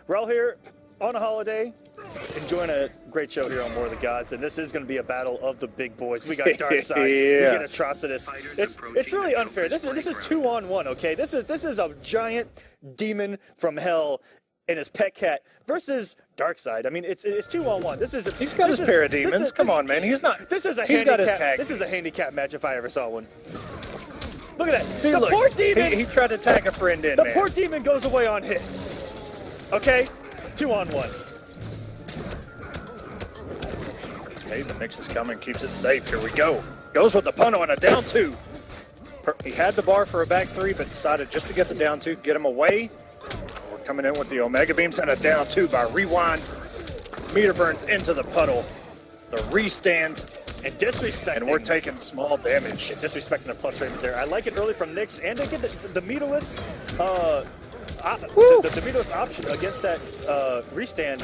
We're all here on a holiday, enjoying a great show here on War of the Gods, and this is going to be a battle of the big boys. We got Darkside, we get Atrocitus. It's really unfair. This is 2-on-1, okay? This is a giant demon from hell and his pet cat versus Darkside. I mean, it's 2-on-1 He's got his parademons. Come on, man. He's got his tag. This is a handicap match if I ever saw one. Look at that. See, the look, poor demon. He tried to tag a friend in. The poor demon goes away on hit. Okay, 2-on-1. Okay, the mix is coming, keeps it safe. Here we go. Goes with the punto on a down 2. He had the bar for a back 3, but decided just to get the down 2, get him away. We're coming in with the Omega Beams and a down 2 by Rewind. Meter burns into the puddle. The restand. And disrespecting. And we're taking small damage. And disrespecting the plus rating there. I like it early from Nyx, and they get the meterless, the meterless option against that restand,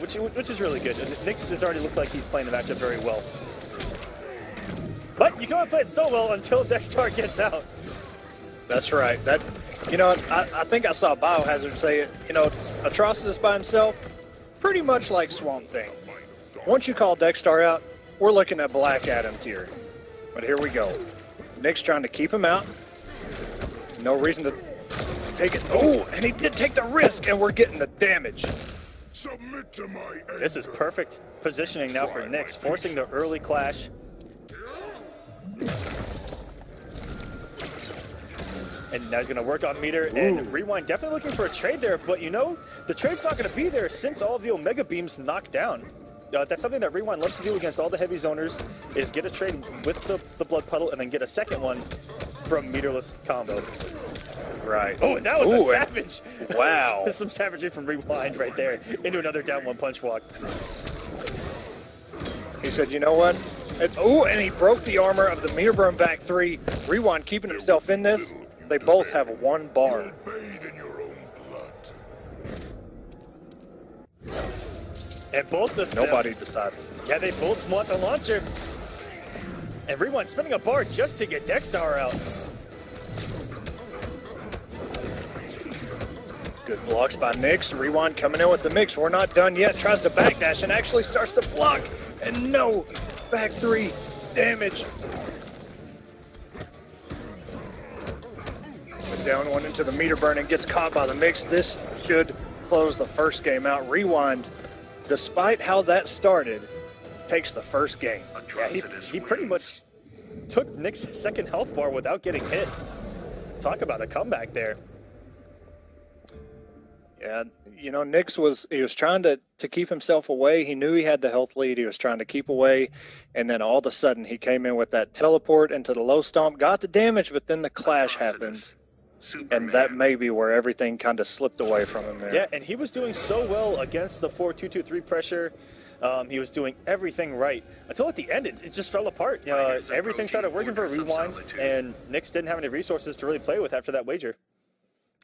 which is really good. Nyx has already looked like he's playing the matchup very well. But you can only play it so well until Dextar gets out. That's right. I think I saw Biohazard say it. Atrocitus by himself, pretty much like Swamp Thing. Once you call Dextar out, we're looking at Black Adam tier. But here we go. Nyx trying to keep him out. No reason to take it. Oh, and he did take the risk, and we're getting the damage. Submit to my This is perfect positioning now for Nyx, forcing the early clash. And now he's going to work on meter, and Rewind definitely looking for a trade there, but the trade's not going to be there since all of the Omega Beams knocked down. That's something that Rewind loves to do against all the heavy zoners, is get a trade with the Blood Puddle and then get a second one from meterless combo. Right. Oh, and that was a savage. Wow. Some savagery from Rewind right there into another down 1 punch walk. He said, you know what? And he broke the armor of the meter burn back 3. Rewind keeping himself in this. They both have 1 bar. And both of them, nobody decides. Yeah, they both want the launcher. And Rewind spending a bar just to get Dextar out. Good blocks by Nyx. Rewind coming in with the mix. We're not done yet. Tries to backdash and actually starts to block. And no, back 3 damage. But down 1 into the meter burn and gets caught by the mix. This should close the first game out. Rewind, despite how that started, takes the first game. Yeah, he pretty much took Nyx's second health bar without getting hit. Talk about a comeback there. Yeah, Nyx was trying to keep himself away. He knew he had the health lead. He was trying to keep away. And then all of a sudden he came in with that teleport into the low stomp, got the damage, but then the clash happened. And that may be where everything kind of slipped away from him there. Yeah, and he was doing so well against the 4-2-2-3 pressure. He was doing everything right until at the end it just fell apart. Everything started working for Rewind, and Nyx didn't have any resources to really play with after that wager.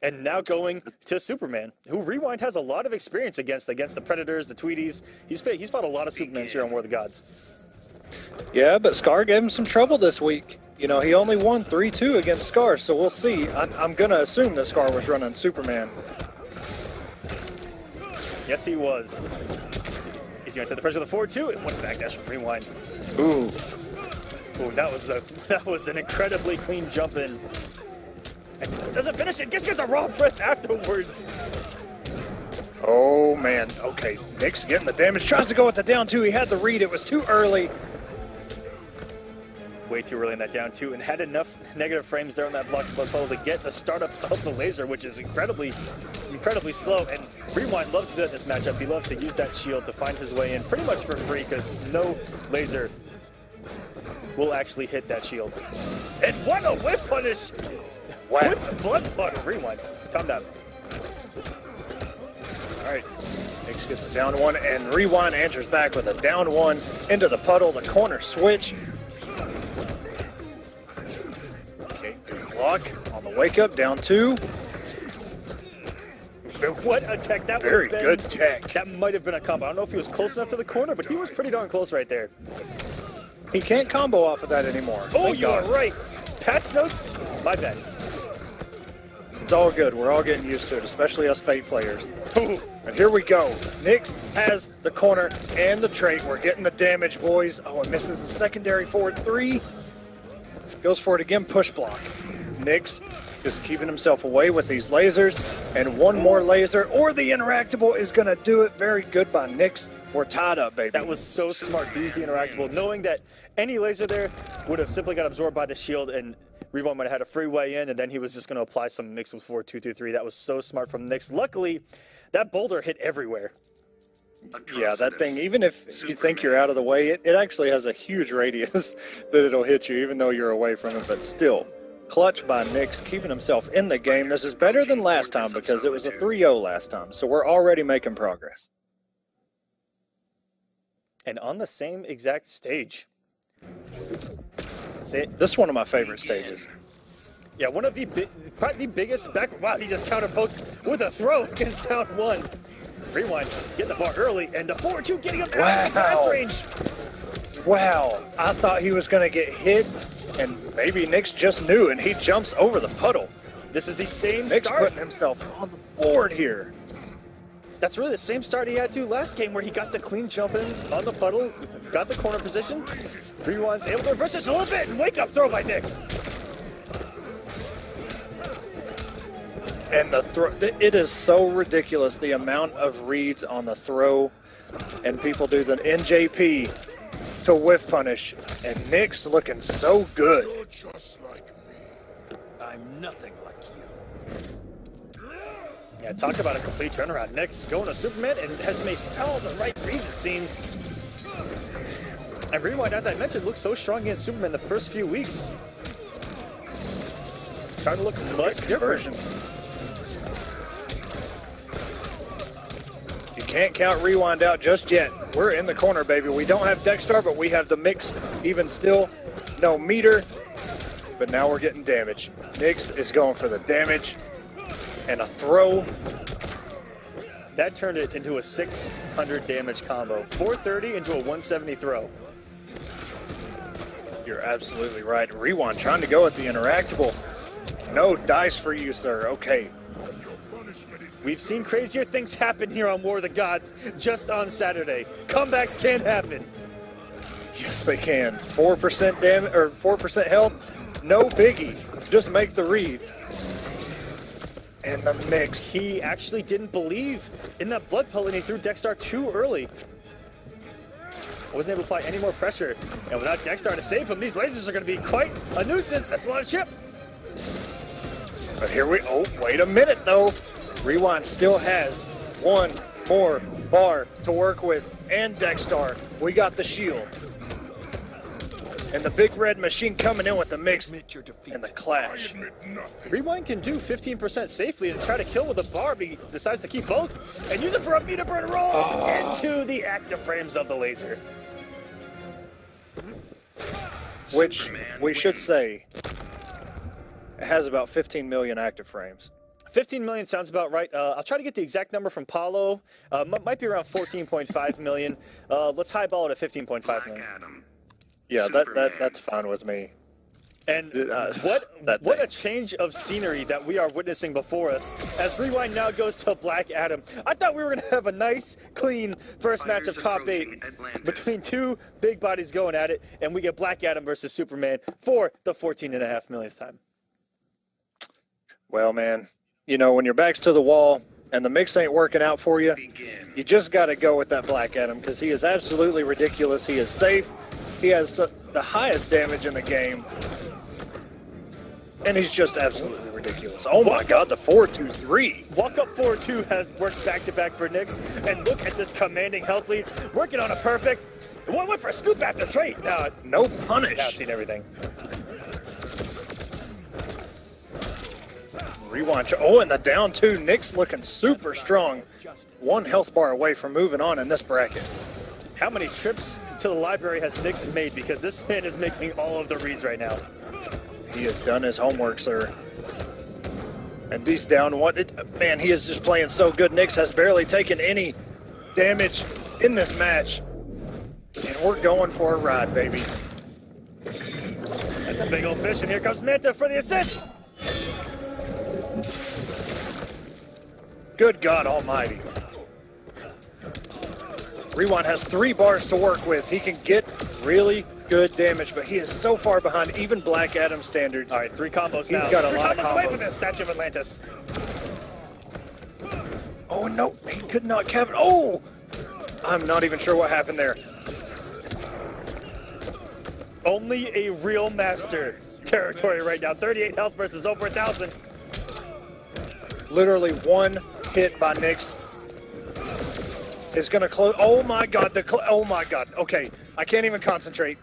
And now going to Superman, who Rewind has a lot of experience against the Predators, the Tweeties. He's fought a lot of Supermans here on War of the Gods. Yeah, but Scar gave him some trouble this week. He only won 3-2 against Scar, so we'll see. I'm going to assume that Scar was running Superman. Yes, he was. He's going to take the pressure of the 4-2 and one backdash from Rewind. Ooh. Ooh, that was an incredibly clean jump in. And doesn't finish it. Gets a raw breath afterwards. Oh, man. Okay, Nyx getting the damage. Tries to go with the down 2. He had the read. It was too early. Way too early in that down 2, and had enough negative frames there on that block Blood Puddle to get the startup of the laser, which is incredibly slow. And Rewind loves to do that in this matchup. He loves to use that shield to find his way in pretty much for free, because no laser will actually hit that shield. And what a whip punish! Wow. With the Blood Puddle. Rewind. Calm down. All right. Nyx gets the down 1, and Rewind answers back with a down 1 into the puddle, the corner switch. Okay, good block on the wake up, down 2. What a tech that Very would have good been. tech. That might have been a combo. I don't know if he was close enough to the corner, but he was pretty darn close right there. He can't combo off of that anymore. Oh, you are right. Patch notes? My bad. It's all good. We're all getting used to it, especially us Fate players. And here we go. Nyx has the corner and the trait. We're getting the damage, boys. Oh, it misses a secondary forward 3. Goes for it again, push block. Nyx just keeping himself away with these lasers. And one more laser, or the interactable is going to do it. Very good by Nyx. We're tied up, baby. That was so smart to use the interactable, knowing that any laser there would have simply got absorbed by the shield, and Rewind might have had a free way in, and then he was just going to apply some mix with 4-2-2-3. That was so smart from Nyx. Luckily, that boulder hit everywhere. Yeah, that thing, even if you think you're out of the way, it actually has a huge radius that it'll hit you, even though you're away from it, but still. Clutch by Nyx, keeping himself in the game. This is better than last time because it was a 3-0 last time, so we're already making progress. And on the same exact stage. This is one of my favorite stages. Yeah, one of the probably the biggest back. Wow, he just countered both with a throw against down 1. Rewind, getting the bar early, and the 4-2 getting him out of blast range. Wow, I thought he was going to get hit, and maybe Nyx just knew, and he jumps over the puddle. This is the same Nyx start. putting himself on the board here. That's really the same start he had to last game, where he got the clean jump in on the puddle, got the corner position. Rewind's able to reverse this a little bit, and wake up throw by Nyx. And the throw, it is so ridiculous the amount of reads on the throw, and people do the NJP to whiff punish, and Nyx looking so good. You're just like me. I'm nothing like you. Yeah, talk about a complete turnaround. Nyx going to Superman and has made all the right reads, it seems. And Rewind, as I mentioned, looks so strong against Superman the first few weeks. Starting to look much different. You can't count Rewind out just yet. We're in the corner, baby. We don't have Dexstar, but we have the mix even still. No meter, but now we're getting damage. Nyx is going for the damage. And a throw. That turned it into a 600 damage combo. 430 into a 170 throw. You're absolutely right. Rewind trying to go at the interactable. No dice for you, sir. Okay. We've seen crazier things happen here on War of the Gods just on Saturday. Comebacks can happen. Yes, they can. 4% damage or 4% health. No biggie. Just make the reads. And the mix. He actually didn't believe in that blood pull, and he threw Dexstar too early. Wasn't able to apply any more pressure. And without Dexstar to save him, these lasers are going to be quite a nuisance. That's a lot of chip. But here we, oh, wait a minute though. Rewind still has one more bar to work with, and Dexstar. We got the shield. And the big red machine coming in with the mix and the clash. Rewind can do 15% safely and try to kill with a bar, but he decides to keep both and use it for a meter burn roll into the active frames of the laser. Which we should say it has about 15 million active frames. 15 million sounds about right. I'll try to get the exact number from Paulo. Might be around 14.5 million. Let's highball it at 15.5 million. Yeah, that's fine with me. And what a change of scenery that we are witnessing before us as Rewind now goes to Black Adam. I thought we were going to have a nice, clean first match of top 8 between two big bodies going at it, and we get Black Adam versus Superman for the 14.5 millionth time. Well, man, you know, when your back's to the wall and the mix ain't working out for you, you just got to go with that Black Adam because he is absolutely ridiculous. He is safe. He has the highest damage in the game. And he's just absolutely ridiculous. Oh my God, the 4-2-3. Walk up 4-2 has worked back-to-back for Nyx. And look at this commanding health lead. Working on a perfect. One went for a scoop after trade. No punish. Now I've seen everything. Rewind. Oh, and the down 2. Nyx looking super strong. One health bar away from moving on in this bracket. How many trips to the library has Nyx made? Because this man is making all of the reads right now. He has done his homework, sir. And he's down one. Man, he is just playing so good. Nyx has barely taken any damage in this match. And we're going for a ride, baby. That's a big old fish, and here comes Manta for the assist. Good God almighty. Rewind has 3 bars to work with. He can get really good damage, but he is so far behind even Black Adam standards. All right, 3 combos now. He's got a lot of combos away combos. from the Statue of Atlantis. Oh, no, he could not cover. Oh! I'm not even sure what happened there. Only a real master territory right now. 38 health versus over 1,000. Literally 1 hit by Nyx is going to close. Oh my God, oh my God. Okay, I can't even concentrate.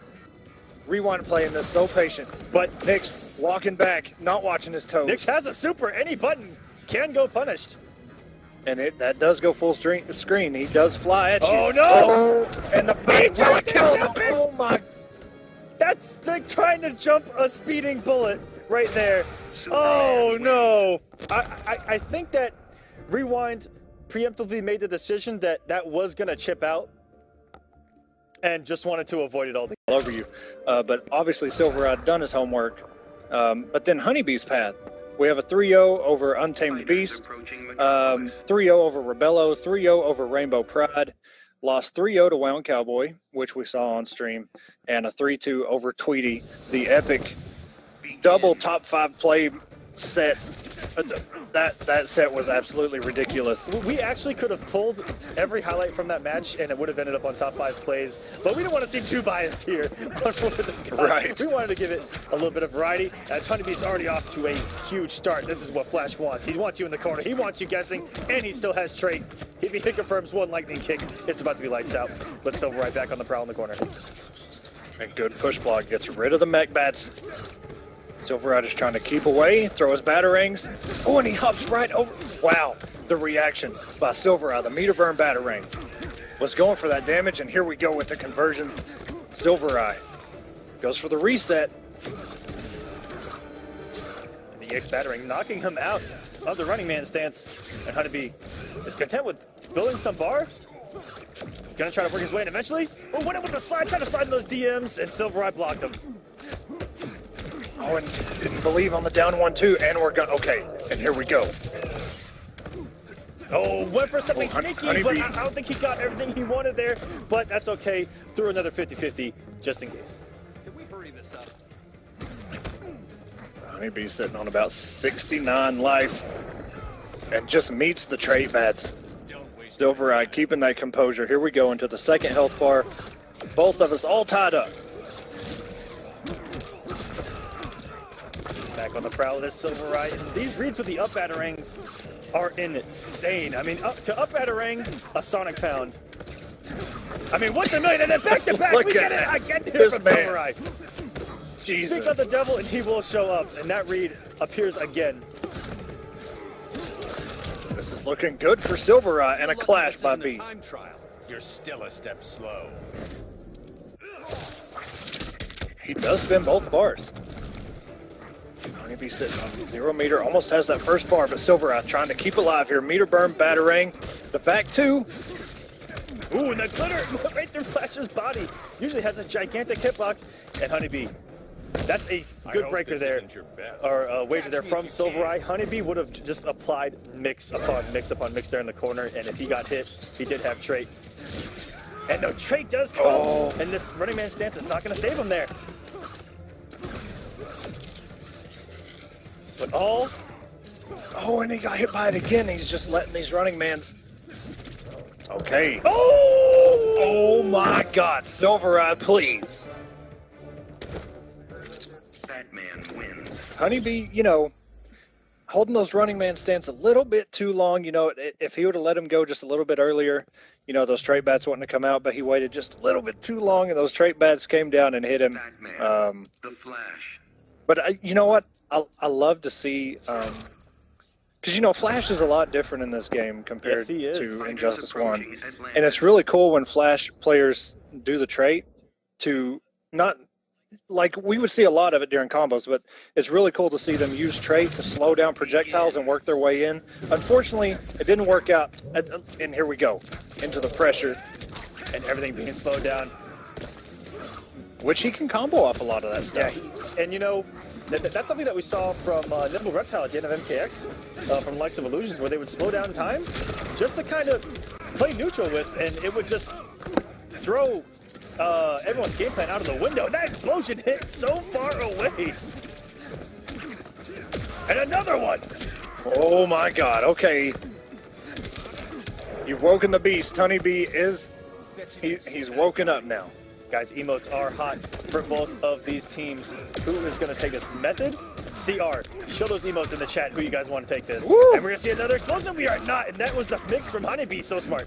Rewind playing this so patient, but Nyx walking back, not watching his toes. Nyx has a super. Any button can go punished. And that does go full screen. He does fly at you. Oh no! Oh, and the bait will kill him. jumping. Oh my. That's like trying to jump a speeding bullet right there. Oh no! I think that Rewind preemptively made the decision that was gonna chip out, and just wanted to avoid it all. All over you, but obviously Silver had done his homework. But then Honeybee's path. We have a 3-0 over Untamed Beast, 3-0 over Rebello, 3-0 over Rainbow Pride, lost 3-0 to Wound Cowboy, which we saw on stream, and a 3-2 over Tweety, the epic double top 5 play set. That set was absolutely ridiculous. We actually could have pulled every highlight from that match, and it would have ended up on top 5 plays. But we didn't want to seem too biased here. Right. We wanted to give it a little bit of variety, as Honeybee's already off to a huge start. This is what Flash wants. He wants you in the corner. He wants you guessing, and he still has trait. If he confirms 1 lightning kick, it's about to be lights out. But Silver right back on the prowl in the corner. And good push block gets rid of the mech bats. Silverado is trying to keep away, throw his batarangs. Oh, and he hops right over. Wow, the reaction by Silverado, the meter burn batarang, was going for that damage, and here we go with the conversions. Silvereye goes for the reset. The EX battering knocking him out of the running man stance, and Honeybee is content with building some bar. Gonna try to work his way in eventually. Oh, went in with the slide, trying to slide in those DMs, and Silvereye blocked him. Oh, and didn't believe on the down 1-2, and we're going. Okay, and here we go. Oh, went for something sneaky, Honeybee. but I don't think he got everything he wanted there. But that's okay. Threw another 50-50 just in case. Can we hurry this up? Honeybee sitting on about 69 life, and just meets the trait bats. Silvereye keeping that composure. Here we go into the second health bar. Both of us all tied up. Back on the prowl of this Silvereye. And these reads with the up batarangs are insane. I mean, to up batarang a Sonic Pound. I mean, what's a million? And then back to back, we get it. I get it from Silvereye. Jesus. Speak of the devil and he will show up. And that read appears again. This is looking good for Silvereye, and a clash by B. Time trial. You're still a step slow. He does spin both bars. Honeybee sitting on 0 meter, almost has that first bar, but Silvereye trying to keep alive here. Meter burn, batarang, the back 2. Ooh, and the glitter right through Flash's body. Usually has a gigantic hitbox. And Honeybee, that's a good breaker there, or wager there from Silvereye. Honeybee would have just applied mix upon mix upon mix there in the corner, and if he got hit, he did have trait. And no, trait does come, and this running man stance is not going to save him there. But Oh, and he got hit by it again. He's just letting these running mans. Okay. Oh my God, Silvereye, please. Batman wins. Honeybee, you know, holding those running man stance a little bit too long. You know, if he would have let him go just a little bit earlier, you know, those trait bats wouldn't have come out, but he waited just a little bit too long, and those trait bats came down and hit him. Batman, the Flash. But you know what? I love to see, because, you know, Flash is a lot different in this game compared Yes, he is. to Injustice 1. And it's really cool when Flash players do the trait to not, like, we would see a lot of it during combos, but it's really cool to see them use trait to slow down projectiles and work their way in. Unfortunately, it didn't work out, and here we go, into the pressure. and everything being slowed down. Which he can combo off a lot of that stuff. Yeah, and you know, That's something that we saw from Nimble Reptile at the end of MKX, from the likes of Iluusions, where they would slow down time just to kind of play neutral with, and it would just throw everyone's game plan out of the window. That explosion hit so far away. And another one. Oh my God, okay. You've woken the beast. Honeybee is, he's woken up now. Guys, emotes are hot for both of these teams. Who is going to take this? Method? CR, show those emotes in the chat who you guys want to take this. Woo! And we're going to see another explosion. We are not, and that was the mix from Honeybee. So smart.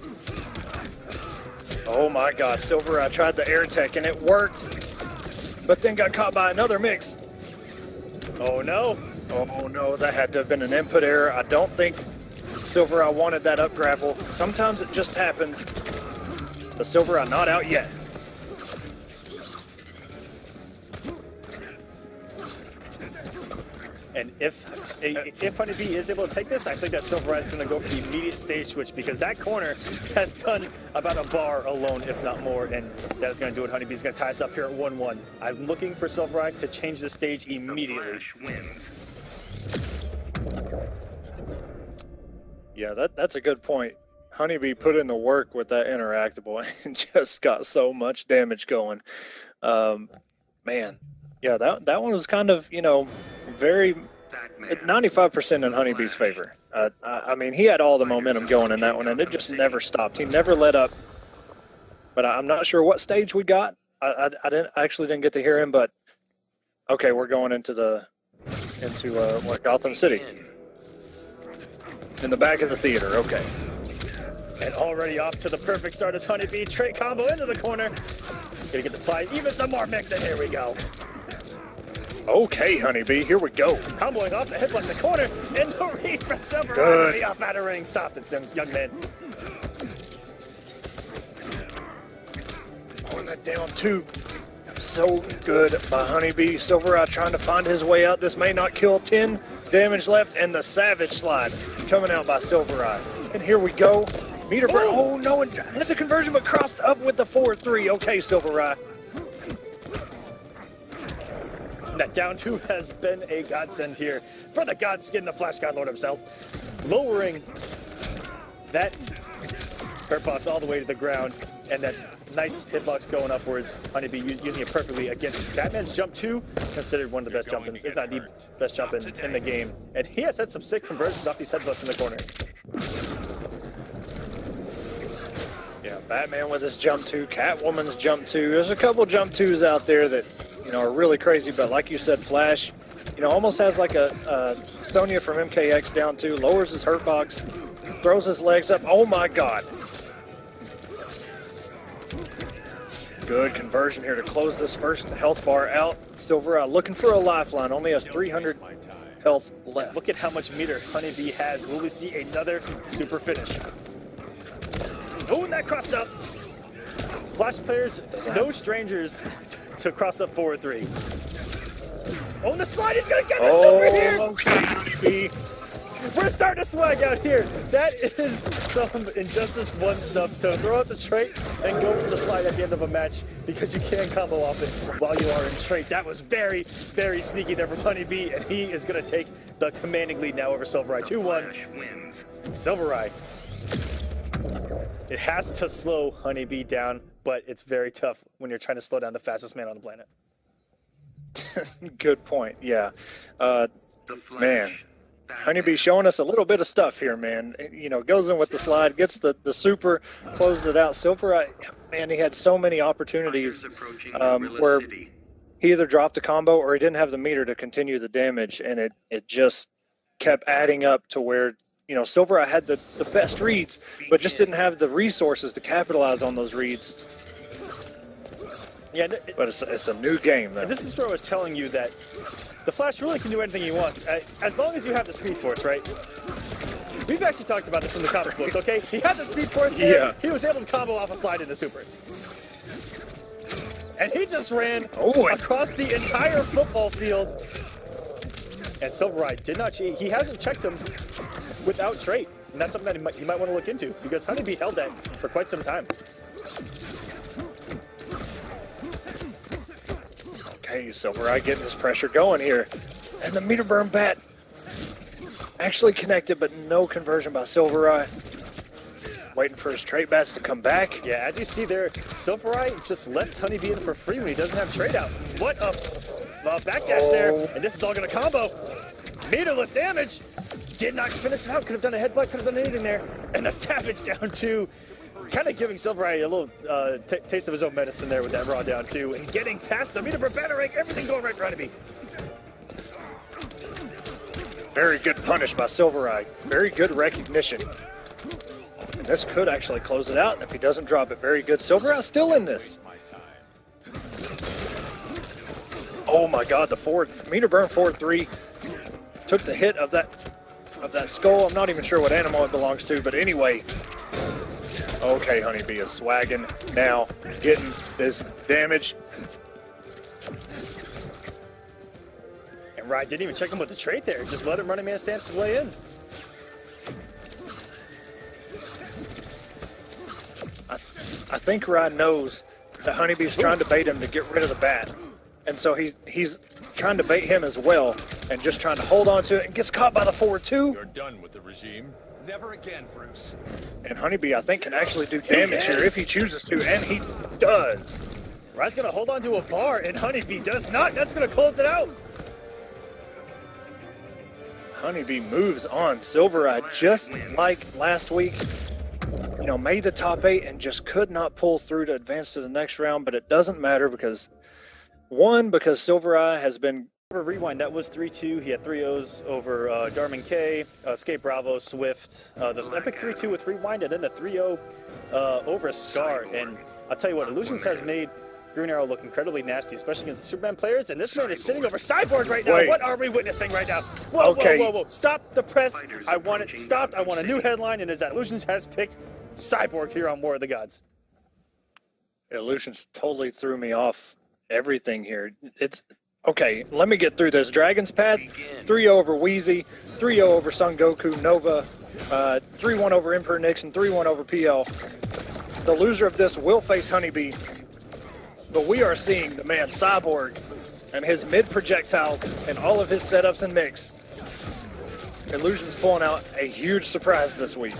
Oh my God, Silver, I tried the air tech and it worked, but then got caught by another mix. Oh no. Oh no, that had to have been an input error. I don't think Silver, I wanted that up grapple. Sometimes it just happens. But Silver, I'm not out yet. And if Honeybee is able to take this, I think that Silver is going to go for the immediate stage switch, because that corner has done about a bar alone, if not more, and that is going to do it. Honeybee's going to tie us up here at 1-1. I'm looking for Silver to change the stage immediately. Yeah, that's a good point. Honeybee put in the work with that interactable and just got so much damage going. Man, yeah, that one was kind of, you know, very 95% in Honeybee's favor. I mean, he had all the momentum going in that one, and it just never stopped. He never let up. But I'm not sure what stage we got. I actually didn't get to hear him, but okay, we're going into what, Gotham City. In the back of the theater, okay. And already off to the perfect start is Honeybee. Trait combo into the corner. Gonna get the play. Even some more mix, and here we go. Okay, Honeybee, here we go. Comboing off the headlock in the corner, and the reach from Silver to the off battering. Stop it, young man. Pulling that down too. So good by Honeybee. Silver trying to find his way out. This may not kill. 10 damage left, and the Savage Slide coming out by Silver. And here we go. Meter break. Oh no, and hit the conversion, but crossed up with the 4-3. Okay, Silver. That down two has been a godsend here for the Godskin, the Flash God Lord himself. Lowering that hurt box all the way to the ground, and that nice hitbox going upwards. Honeybee using it perfectly against Batman's jump 2, considered one of the best jump-ins, if not the best jump-in in the game. And he has had some sick conversions off these headbutts in the corner. Yeah, Batman with his jump 2, Catwoman's jump 2. There's a couple jump 2s out there that, you know, are really crazy, but like you said, Flash, you know, almost has like a Sonya from MKX down 2, lowers his hurt box, throws his legs up. Oh my God. Good conversion here to close this first health bar out. Silver looking for a lifeline, only has 300 health left. Look at how much meter Honeybee has. Will we see another super finish? Oh, and that crossed up. Flash players, no strangers to cross up 4-3. Oh, and the slide is going to get us over here. Okay, Honeybee. We're starting to swag out here. That is some Injustice 1 stuff, to throw out the trait and go for the slide at the end of a match, because you can combo off it while you are in trait. That was very, very sneaky there from Honeybee, and he is going to take the commanding lead now over Silver 2-1. Silver, it has to slow Honeybee down, but it's very tough when you're trying to slow down the fastest man on the planet. Good point, yeah. Man. Honeybee showing us a little bit of stuff here, man. You know, goes in with the slide, gets the super, closes it out. Silver, man, he had so many opportunities where he either dropped a combo or he didn't have the meter to continue the damage, and it just kept adding up to where, you know, Silver had the best reads, but just didn't have the resources to capitalize on those reads. Yeah, but it's a new game, though. This is where I was telling you that the Flash really can do anything he wants, as long as you have the Speed Force, right? We've actually talked about this from the comic book, okay? He had the Speed Force there. Yeah. He was able to combo off a slide into Super. And he just ran across the entire football field. And Silver did not cheat. He hasn't checked him without trait. And that's something that you might want to look into, because Honeybee held that for quite some time. Okay, Silver getting his pressure going here. And the meter burn bat actually connected, but no conversion by Silvereye. Waiting for his trade bats to come back. Yeah, as you see there, Silvereye just lets Honeybee in for free when he doesn't have trade out. What a backdash there, and this is all going to combo. Meterless damage. Did not finish it out. Could have done a headbutt, could have done anything there. And the Savage down two. Kind of giving Silvereye a little taste of his own medicine there with that raw down two. And getting past the meter for battering. Everything going right for Honeybee. Very good punish by Silvereye. Very good recognition. And this could actually close it out. And if he doesn't drop it, very good. Silvereye's still in this. Oh my God, the meter burn 4-3 took the hit of that skull. I'm not even sure what animal it belongs to, but anyway. Okay, Honeybee is swagging now, getting this damage. And Rye didn't even check him with the trait there. Just let him running man stance his way in. I think Rye knows that Honeybee's trying to bait him to get rid of the bat. And so he's trying to bait him as well and just trying to hold on to it and gets caught by the 4-2. You're done with the regime. Never again, Bruce. And Honeybee, I think, can actually do damage here if he chooses to, and he does. Rye's going to hold on to a bar, and Honeybee does not. That's going to close it out. Honeybee moves on. Silvereye, just like last week, you know, made the top 8 and just could not pull through to advance to the next round, but it doesn't matter because Silvereye has been... Rewind, that was 3-2. He had 3-0s over Darman K, Escape Bravo, Swift, the epic 3-2 with Rewind, and then the 3-0 over Scar. And I'll tell you what, Iluusions has made Green Arrow look incredibly nasty, especially against the Superman players, and this man is sitting over Cyborg right now. Wait. What are we witnessing right now? Whoa, Okay. whoa. Stop the press. I want it stopped. I want a new headline, and is that Iluusions has picked Cyborg here on War of the Gods. Iluusions totally threw me off everything here. It's... Okay, let me get through this. Dragon's Path, 3-0 over Wheezy, 3-0 over Son Goku, Nova, 3-1 over Emperor Nixon, 3-1 over PL. The loser of this will face Honeybee, but we are seeing the man Cyborg and his mid-projectiles and all of his setups and mix. Iluusions pulling out a huge surprise this week.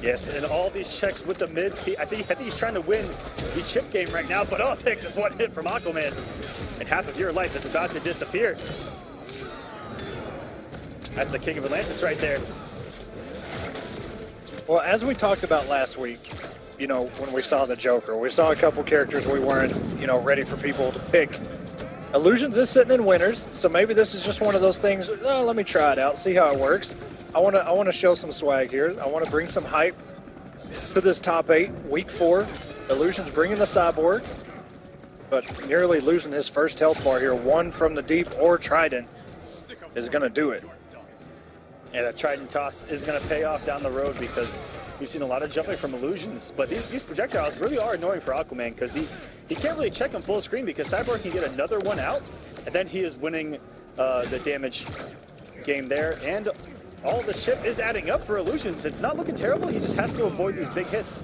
Yes, and all these checks with the mids, I think he's trying to win the chip game right now, but all it takes is one hit from Aquaman, and half of your life is about to disappear. That's the King of Atlantis right there. Well, as we talked about last week, you know, when we saw the Joker, we saw a couple characters we weren't, you know, ready for people to pick. Iluusions is sitting in winners, so maybe this is just one of those things, let me try it out, see how it works. I want to show some swag here. I want to bring some hype to this top 8, week 4. Iluusions bringing the Cyborg, but nearly losing his first health bar here. One from the deep or Trident is going to do it. And that Trident toss is going to pay off down the road because we've seen a lot of jumping from Iluusions. But these projectiles really are annoying for Aquaman because he can't really check them full screen because Cyborg can get another one out, and then he is winning the damage game there. And all the ship is adding up for Iluusions. It's not looking terrible. He just has to avoid these big hits.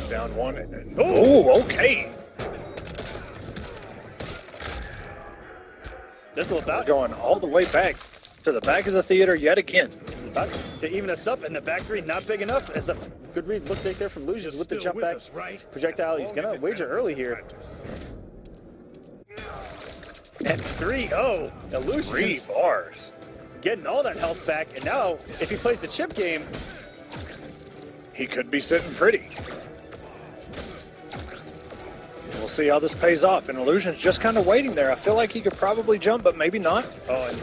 Down one. Oh, okay. This will about Going all the way back to the back of the theater yet again. It's about to even us up, and the back three not big enough. As the good read look right there from Iluusions with the jump back projectile. He's gonna wager early here. And 3-0, Iluusions 3 bars. getting all that health back, and now if he plays the chip game, He could be sitting pretty. We'll see how this pays off. And Iluusions just kind of waiting there. I feel like he could probably jump, but maybe not.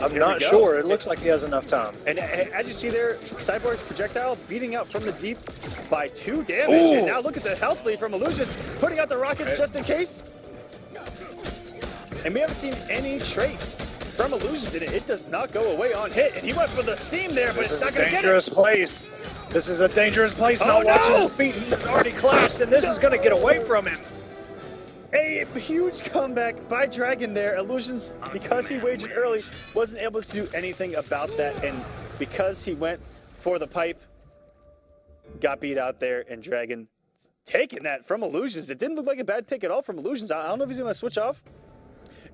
I'm not sure. It looks like he has enough time. And as you see there, Cyborg's projectile beating out from the deep by 2 damage. Ooh. And now look at the health lead from Iluusions, putting out the rockets just in case. And we haven't seen any trait from Iluusions in it. It does not go away on hit. And he went for the steam there, but it's not going to get it. This is a dangerous place. This is a dangerous place. Not no! watching his feet. He's already collapsed, and this is going to get away from him. A huge comeback by Dragon there. Iluusions, because he wagered early, wasn't able to do anything about that. And because he went for the pipe, got beat out there, and Dragon taking that from Iluusions. It didn't look like a bad pick at all from Iluusions. I don't know if he's going to switch off.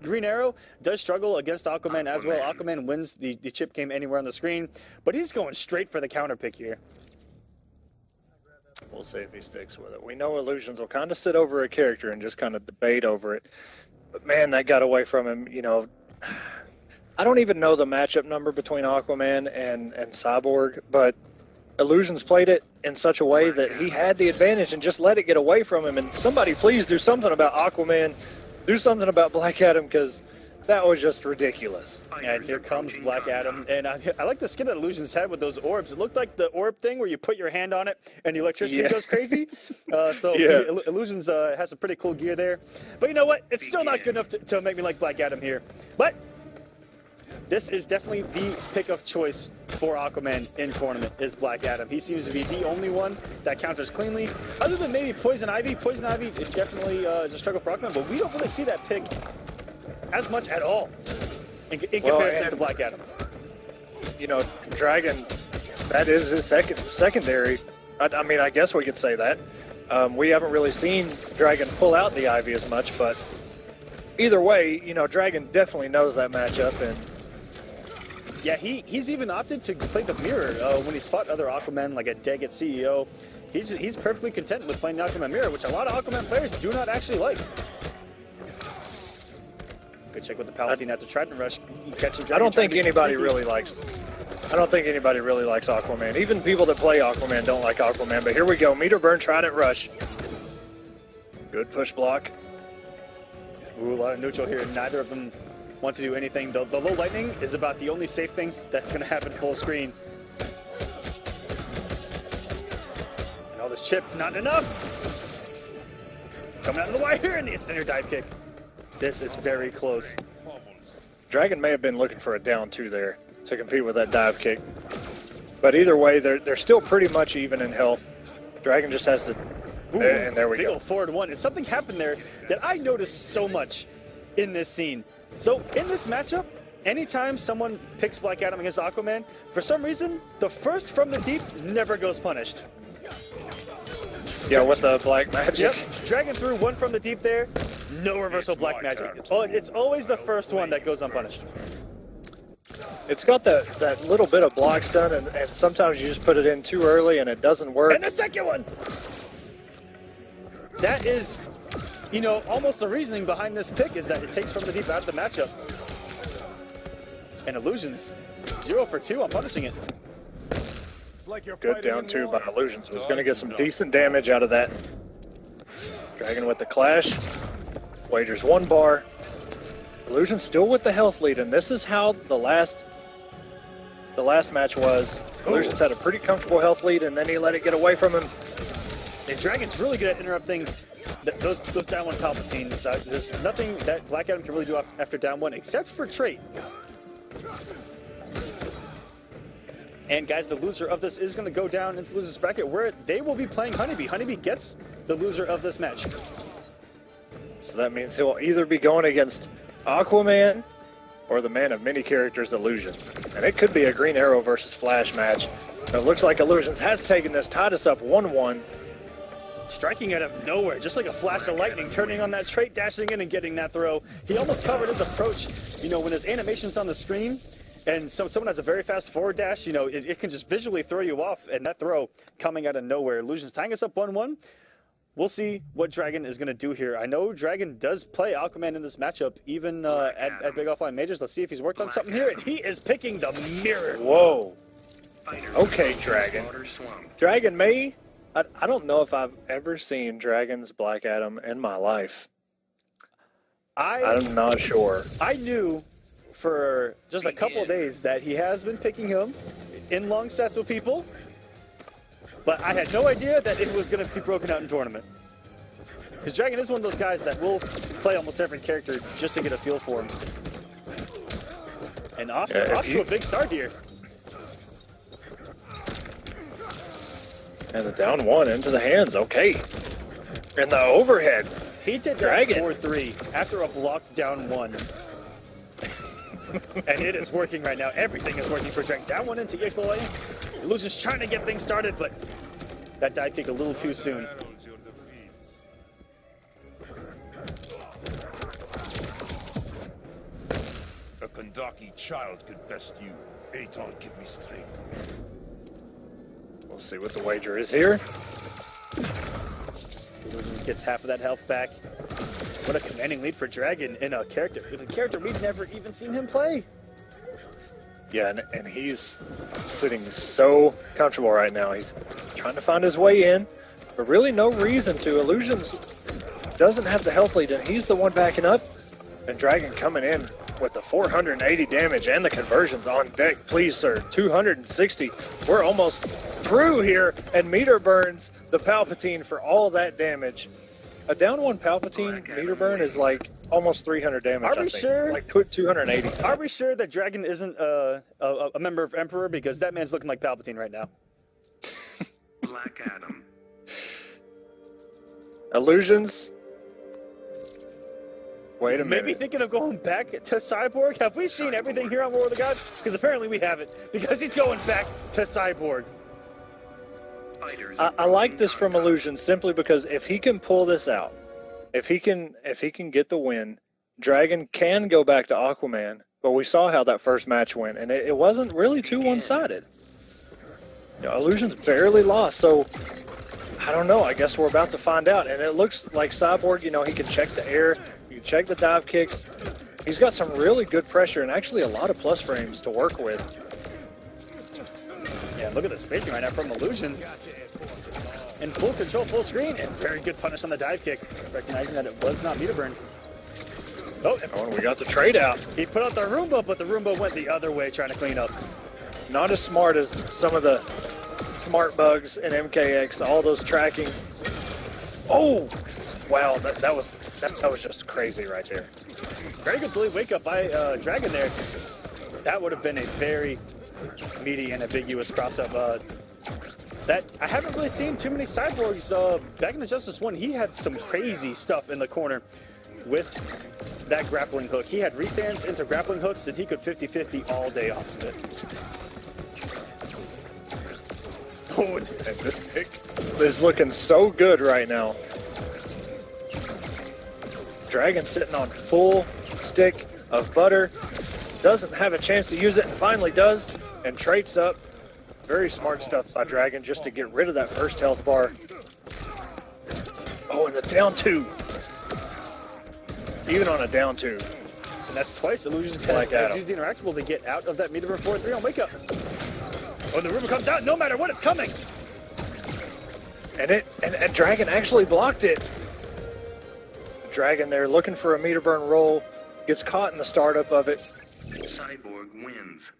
Green Arrow does struggle against Aquaman as well. Aquaman wins the chip game anywhere on the screen, but he's going straight for the counter pick here. We'll see if he sticks with it. We know Iluusions will kind of sit over a character and just kind of debate over it. But man, that got away from him. You know, I don't even know the matchup number between Aquaman and Cyborg, but Iluusions played it in such a way that he had the advantage and just let it get away from him. And somebody please do something about Aquaman. Do something about Black Adam, because that was just ridiculous. And here comes Black Adam. And I like the skin that Iluusions had with those orbs. It looked like the orb thing where you put your hand on it and the electricity goes crazy. Iluusions has some pretty cool gear there. But you know what? It's still not good enough to make me like Black Adam here. But this is definitely the pick of choice for Aquaman in tournament is Black Adam. He seems to be the only one that counters cleanly. Other than maybe Poison Ivy. Poison Ivy is definitely is a struggle for Aquaman, but we don't really see that pick as much at all in comparison to Black Adam. You know, Dragon, that is his secondary. I mean, I guess we could say that. We haven't really seen Dragon pull out the Ivy as much, but either way, you know, Dragon definitely knows that matchup. And yeah, he's even opted to play the mirror when he's fought other Aquaman, like a Daggett CEO. He's perfectly content with playing the Aquaman mirror, which a lot of Aquaman players do not actually like. Good check with the Palatine at the Trident Rush. I don't think anybody really likes Aquaman. Even people that play Aquaman don't like Aquaman. But here we go, Meter Burn, Trident Rush. Good push block. Ooh, a lot of neutral here. Neither of them want to do anything. The low lightning is about the only safe thing that's going to happen full screen. And all this chip, not enough. Coming out of the wire here in the instant air dive kick. This is very close. Dragon may have been looking for a down two there to compete with that dive kick. But either way, they're still pretty much even in health. Dragon just has to... Ooh, and there we big go. Old forward one. And something happened there that I noticed so much in this scene. So in this matchup, anytime someone picks Black Adam against Aquaman, for some reason, the first from the deep never goes punished. Yeah, with the black magic. Yep, Dragon threw one from the deep there. No reversal black magic. It's always the first one that goes unpunished. It's got that little bit of block stun, and sometimes you just put it in too early and it doesn't work. And the second one! That is, you know, almost the reasoning behind this pick is that it takes from the deep out of the matchup. And Iluusions, 0 for 2 on punishing it. Good down two by Iluusions. Was going to get some decent damage out of that. Dragon with the clash. Wagers 1 bar. Iluusions still with the health lead, and this is how the last match was. Iluusions had a pretty comfortable health lead, and then he let it get away from him. And Dragon's really good at interrupting those down one Palpatines. There's nothing that Black Adam can really do after down one except for trait. And guys, the loser of this is going to go down into the loser's bracket where they will be playing Honeybee. Honeybee gets the loser of this match. So that means he'll either be going against Aquaman or the man of many characters, Iluusions. And it could be a Green Arrow versus Flash match. It looks like Iluusions has taken this, tied us up 1-1. Striking out of nowhere, just like a flash of lightning, turning on that trait, dashing in and getting that throw. He almost covered his approach. You know, when his animation's on the screen, and someone has a very fast forward dash, you know, it can just visually throw you off, and that throw coming out of nowhere. Iluusions tying us up 1-1. We'll see what Dragon is going to do here. I know Dragon does play Aquaman in this matchup, even at Big Offline Majors. Let's see if he's worked on something here, and he is picking the mirror. Whoa. Okay, Dragon. Dragon may... I don't know if I've ever seen Dragon's Black Adam in my life. I'm not sure. I knew for just a couple of days that he has been picking him in long sets with people, but I had no idea that it was going to be broken out in tournament. Because Dragon is one of those guys that will play almost every character just to get a feel for him. And off to a big start here. And the down one into the hands, okay. And the overhead. He did that 4-3 after a blocked down one. And it is working right now. Everything is working for Dragon. Down one into EXLA. Iluusions trying to get things started, but that dive kick a little too soon. Dundalki child could best you. Aton, give me strength. We'll see what the wager is here. Iluusions gets half of that health back. What a commanding lead for Dragon in a character we've never even seen him play. Yeah, and he's sitting so comfortable right now. He's trying to find his way in, but really no reason to. Iluusions doesn't have the health lead, and he's the one backing up. And Dragon coming in with the 480 damage and the conversions on deck. Please, sir, 260. We're almost through here, and meter burns the Palpatine for all that damage. A down one Palpatine meter burn is like almost 300 damage. Are we sure? Like 280. Are we sure that Dragon isn't a member of Emperor? Because that man's looking like Palpatine right now. Black Adam. Iluusions. Wait a minute. Maybe thinking of going back to Cyborg? Have we seen everything here on War of the Gods? Because apparently we haven't. Because he's going back to Cyborg. I like this from Iluusions simply because if he can pull this out, if he can get the win, Dragon can go back to Aquaman. But we saw how that first match went, and it wasn't really too one-sided. You know, Iluusions barely lost, so I don't know. I guess we're about to find out. And it looks like Cyborg, you know, he can check the air, he can check the dive kicks. He's got some really good pressure and actually a lot of plus frames to work with. Yeah, look at the spacing right now from Iluusions. In full control, full screen, and very good punish on the dive kick, recognizing that it was not meter burn. Oh, and we got the trade out. He put out the Roomba, but the Roomba went the other way trying to clean up. Not as smart as some of the smart bugs in MKX, all those tracking. Oh, wow, that was just crazy right there. Very good delayed wake up by Dragon there. That would have been a very meaty and ambiguous cross-up. That I haven't really seen too many Cyborgs. Back in the Justice 1, he had some crazy stuff in the corner with that grappling hook. He had restands into grappling hooks, and he could 50-50 all day off of it. Oh, and this pick is looking so good right now. Dragon sitting on full stick of butter. Doesn't have a chance to use it, and finally does, and trades up. Very smart stuff by Dragon just to get rid of that first health bar. Oh, and the down two. Even on a down two. And that's twice Iluusions has used the interactable to get out of that meter burn 4-3 on wake up. When the Roomba comes out, no matter what, it's coming. And Dragon actually blocked it. Dragon there looking for a meter burn roll. Gets caught in the startup of it. Cyborg wins.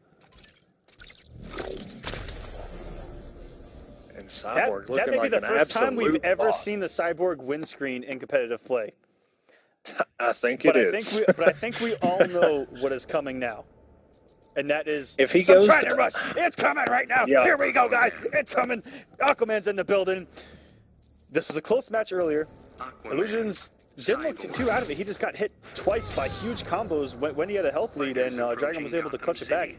And Cyborg looking that may like be the an first time we've ever boss. seen the Cyborg win screen in competitive play. I think it is. But I think we all know what is coming now. And that is if he goes to rush. It's coming right now. Yeah. Here we go, guys. It's coming. Aquaman's in the building. This was a close match earlier. Iluusions didn't look too out of it. He just got hit twice by huge combos when he had a health lead, and Dragon was able to clutch it back.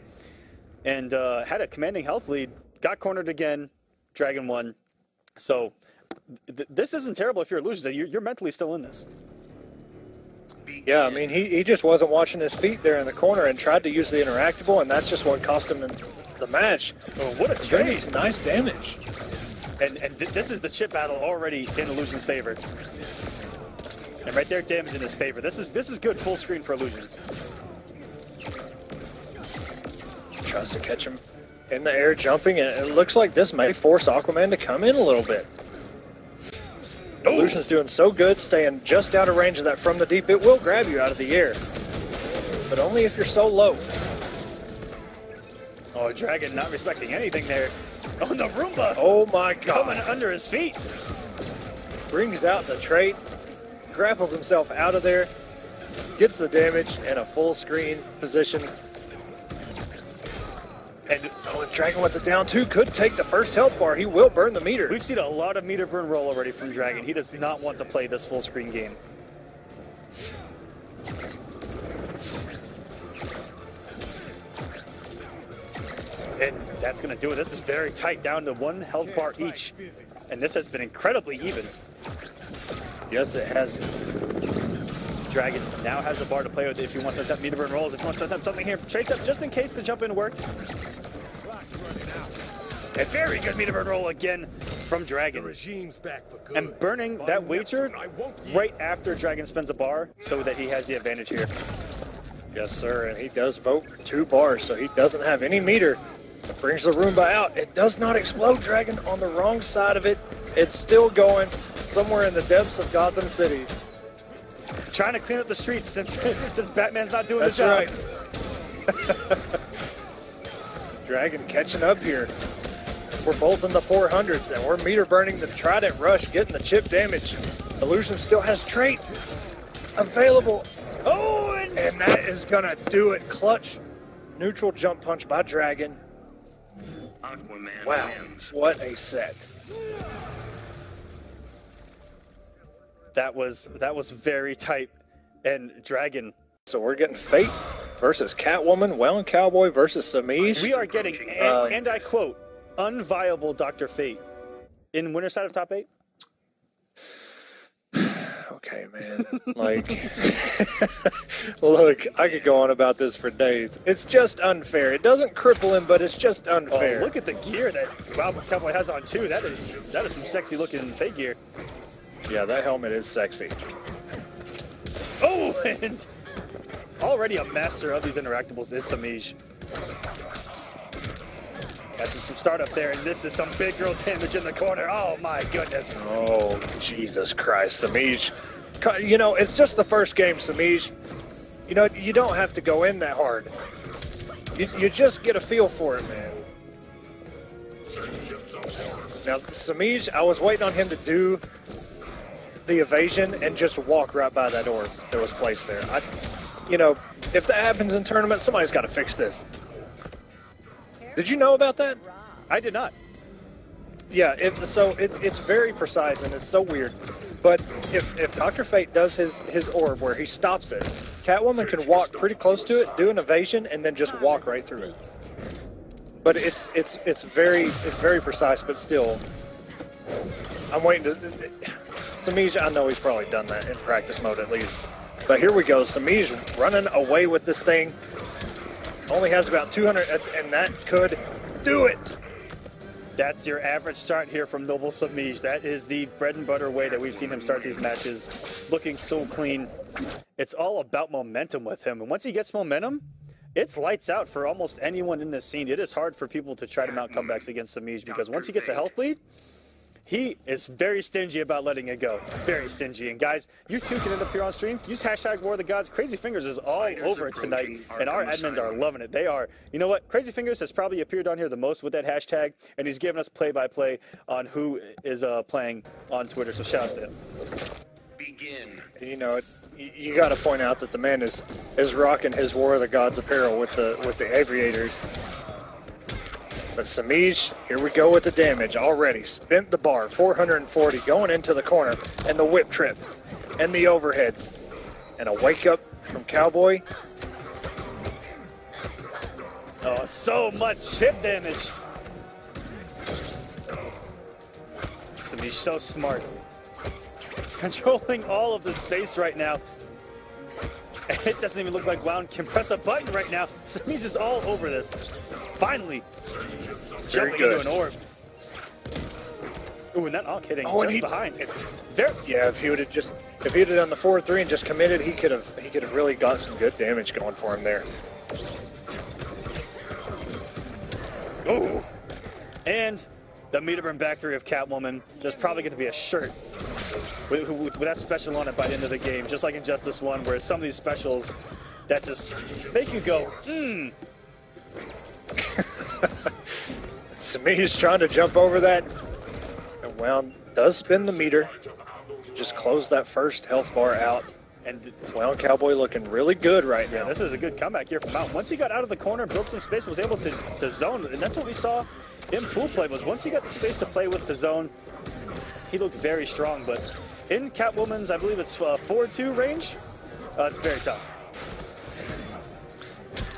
And had a commanding health lead. Got cornered again. Dragon won. So this isn't terrible if you're Iluusions. You're mentally still in this. Yeah, I mean, he just wasn't watching his feet there in the corner and tried to use the interactable, and that's just what cost him the match. Oh, what a trade. Some nice damage. And this is the chip battle already in Iluusions' favor. And right there, damage in his favor. This is good full screen for Iluusions. Tries to catch him in the air jumping, and it looks like this may force Aquaman to come in a little bit. Iluusions doing so good, staying just out of range of that from the deep. It will grab you out of the air, but only if you're so low. Oh, Dragon not respecting anything there. Oh, the Roomba! Oh my God! Coming under his feet. Brings out the trait, grapples himself out of there, gets the damage in a full screen position. And Dragon with the down two could take the first health bar. He will burn the meter. We've seen a lot of meter burn roll already from Dragon. He does not want to play this full screen game. And that's going to do it. This is very tight, down to 1 health bar each. And this has been incredibly even. Yes, it has. Dragon now has the bar to play with if he wants to attempt meter burn rolls, if he wants to attempt something here. Trades up just in case the jump in worked. A very good meter burn roll again from Dragon. Regime's back for good. And burning that wager right after Dragon spends a bar so that he has the advantage here. Yes, sir, and he does vote for 2 bars, so he doesn't have any meter. It brings the Roomba out. It does not explode. Dragon on the wrong side of it. It's still going somewhere in the depths of Gotham City. Trying to clean up the streets since Batman's not doing That's the job. Right. Dragon catching up here. We're both in the 400s, and we're meter burning the Trident Rush, getting the chip damage. Illusion still has trait available. Oh, And that is gonna do it. Clutch, neutral jump punch by Dragon. Aquaman Wow, wins. what a set. that was very tight. And Dragon, So we're getting Fate versus Catwoman, Wound Cowboy versus Semiij. we are getting, and I quote, unviable Dr. Fate in winner side of top 8. Okay, man. Like, look, I could go on about this for days. It's just unfair. It doesn't cripple him, but it's just unfair. Oh, look at the gear that Wild Cowboy has on too. That is some sexy looking Fate gear. Yeah, that helmet is sexy. Oh, and already a master of these interactables is Semiij. Catching some startup there, and this is some big girl damage in the corner. Oh my goodness. Oh, Jesus Christ, Semiij. You know, it's just the first game, Semiij. You know, you don't have to go in that hard. You just get a feel for it, man. Now, Semiij, I was waiting on him to do the evasion and just walk right by that orb that was placed there. You know, if that happens in tournament, somebody's got to fix this. Did you know about that? I did not. Yeah, it's very precise and it's so weird. But if Dr. Fate does his orb where he stops it, Catwoman can walk pretty close to it, do an evasion, and then just walk right through it. But it's very precise, but still, I'm waiting to. Semiij, I know he's probably done that in practice mode at least. But here we go, Semiij running away with this thing. Only has about 200, and that could do it. That's your average start here from Noble Semiij. That is the bread and butter way that we've seen him start these matches. Looking so clean. It's all about momentum with him. And once he gets momentum, it's lights out for almost anyone in this scene. It is hard for people to try to mount comebacks against Semiij because once he gets a health lead, he is very stingy about letting it go. Very stingy. And guys, you too can end up here on stream. Use hashtag War of the Gods. Crazy Fingers is all over it tonight, and our admins are loving it. They are. You know what? Crazy Fingers has probably appeared on here the most with that hashtag, and he's given us play-by-play on who is playing on Twitter, so shout out to him. Begin. You know, you got to point out that the man is rocking his War of the Gods apparel with the aviators. But Semiij, here we go with the damage already. Spent the bar, 440, going into the corner, and the whip trip, and the overheads. And a wake up from Cowboy. Oh, so much chip damage. Semiij so smart. Controlling all of the space right now. It doesn't even look like Wound can press a button right now. Semiij is all over this. Finally. Jumping into an orb. Ooh, and then, kidding, just behind. Yeah, if he would have done the 4-3 and just committed, he could have really got some good damage going for him there. Ooh. And the meter burn back three of Catwoman. There's probably going to be a shirt with that special on it by the end of the game, just like in Justice 1, where some of these specials that just make you go, Semiij's trying to jump over that, and Wound does spin the meter. Just close that first health bar out. And Wound Cowboy looking really good right now. Yeah, this is a good comeback here from Mount. Once he got out of the corner, built some space, and was able to zone, and that's what we saw in pool play, was once he got the space to play with to zone, he looked very strong. But in Catwoman's, I believe it's 4-2 range, it's very tough.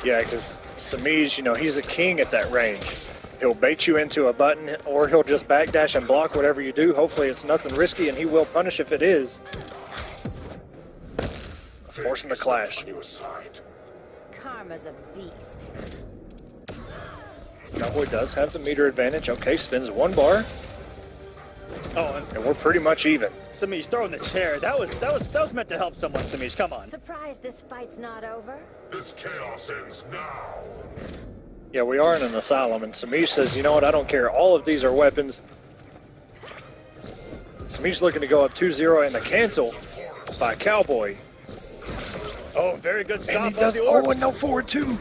Yeah, because Semiij, you know, he's a king at that range. He'll bait you into a button, or he'll just backdash and block whatever you do. Hopefully it's nothing risky, and he will punish if it is. forcing the clash. On your side. Karma's a beast. Cowboy does have the meter advantage. Okay, spins 1 bar. Oh, And we're pretty much even. Semiij throwing the chair. That was meant to help someone, Semiij. Come on. Surprised this fight's not over? This chaos ends now. Yeah, we are in an asylum, and Semiij says, you know what, I don't care. All of these are weapons. Semiij's looking to go up 2-0 and the cancel by Cowboy. Oh, very good And stop he on does, the orb. oh, and no forward 2.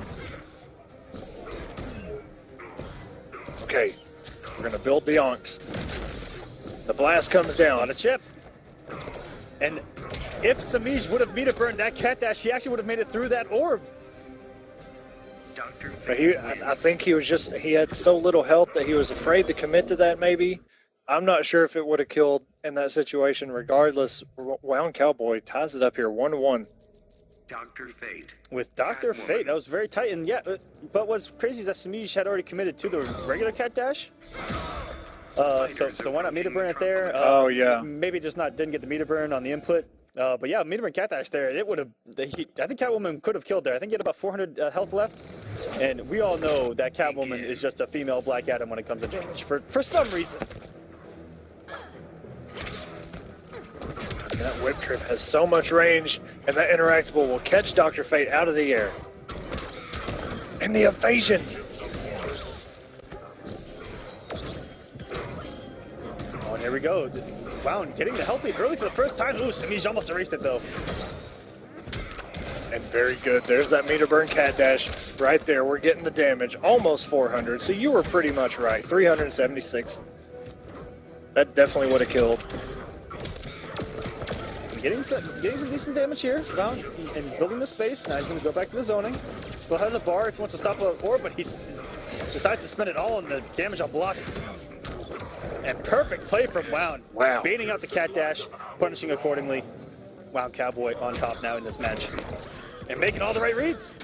Okay, we're going to build the Onks. The blast comes down. On a chip. And if Semiij would have meter burned that cat dash, he actually would have made it through that orb. Dr. But Fate I think he had so little health that he was afraid to commit to that maybe. I'm not sure if it would have killed in that situation. Regardless, Wound Cowboy ties it up here 1-1. Dr. Fate. With Dr. Fate, that was very tight. And yeah, but what's crazy is that Semiij had already committed to the regular cat dash. So why not meter burn it there? Oh, yeah. Maybe just didn't get the meter burn on the input. But yeah, meter burn cat dash there. It would have. I think Catwoman could have killed there. I think he had about 400 health left. And we all know that Catwoman is just a female Black Adam when it comes to damage for some reason. And that whip trip has so much range, and that interactable will catch Dr. Fate out of the air. And the evasion! Oh, and here we go. Wow, and getting the healthy early for the first time. Ooh, Semiij almost erased it though. And very good. There's that meter burn cat dash right there. We're getting the damage. Almost 400. So you were pretty much right. 376. That definitely would have killed. Getting some decent damage here, Brown, and building the space. Now he's going to go back to the zoning. Still having the bar if he wants to stop the orb, but he's decides to spend it all on the damage on block. And perfect play from Wound. Wow. Baiting out the cat dash, punishing accordingly. Wound Cowboy on top now in this match. And making all the right reads.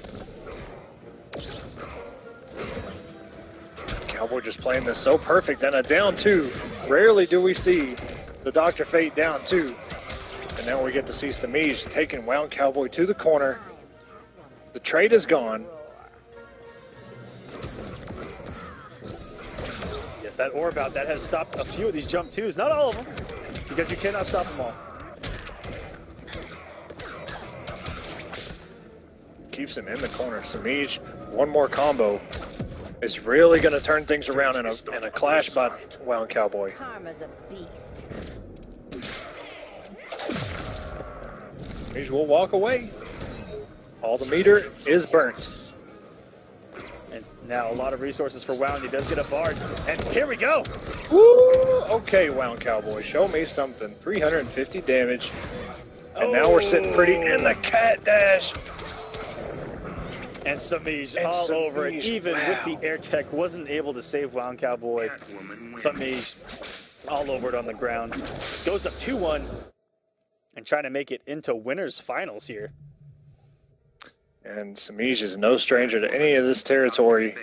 Cowboy just playing this so perfect. And a down 2. Rarely do we see the Dr. Fate down 2. And now we get to see Semiij taking Wound Cowboy to the corner. The trade is gone. Yes, that orb out, that has stopped a few of these jump twos. Not all of them, because you cannot stop them all. Keeps him in the corner. Semiij, one more combo is really going to turn things around in a clash by Wound Cowboy. Karma's a beast. Semiij will walk away. All the meter is burnt. And now a lot of resources for Wound. He does get a bard. And here we go. Woo! Okay, Wound Cowboy, show me something. 350 damage. And now we're sitting pretty in the cat dash. And Semiij all over it. Even with the air tech, wasn't able to save Wound Cowboy. Semiij all over it on the ground. Goes up 2-1 and trying to make it into winners finals here. And Semiij is no stranger to any of this territory.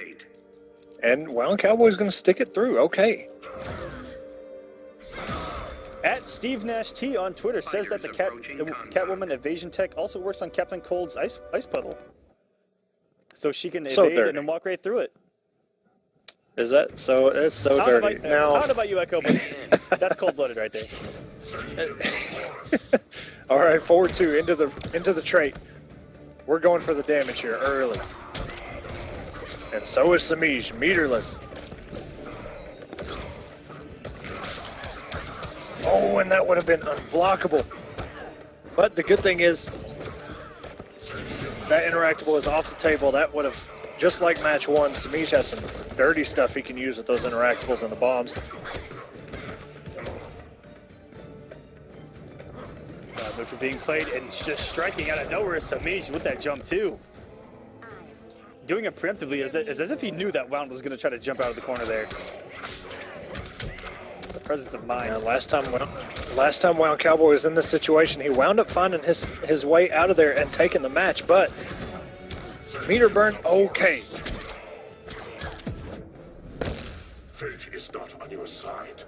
And Wound Cowboy's going to stick it through. Okay. At Steve Nash T on Twitter says that the Catwoman evasion tech also works on Captain Cold's ice puddle. So she can evade and then walk right through it. Is that so? It's so dirty. I don't know about you, Echo, but that's cold-blooded right there. All right, 4-2 into the trait. We're going for the damage here early. And so is Semiij, meterless. Oh, and that would have been unblockable. But the good thing is, that interactable is off the table. That would have, just like match 1, Semiij has some dirty stuff he can use with those interactables and the bombs. Which are being played and just striking out of nowhere is Semiij with that jump too. Doing it preemptively is as if he knew that Wound was going to try to jump out of the corner there. The presence of mind. Yeah, last time Wound Cowboy was in this situation, he wound up finding his way out of there and taking the match, but meter burn, okay. Fate is not on your side.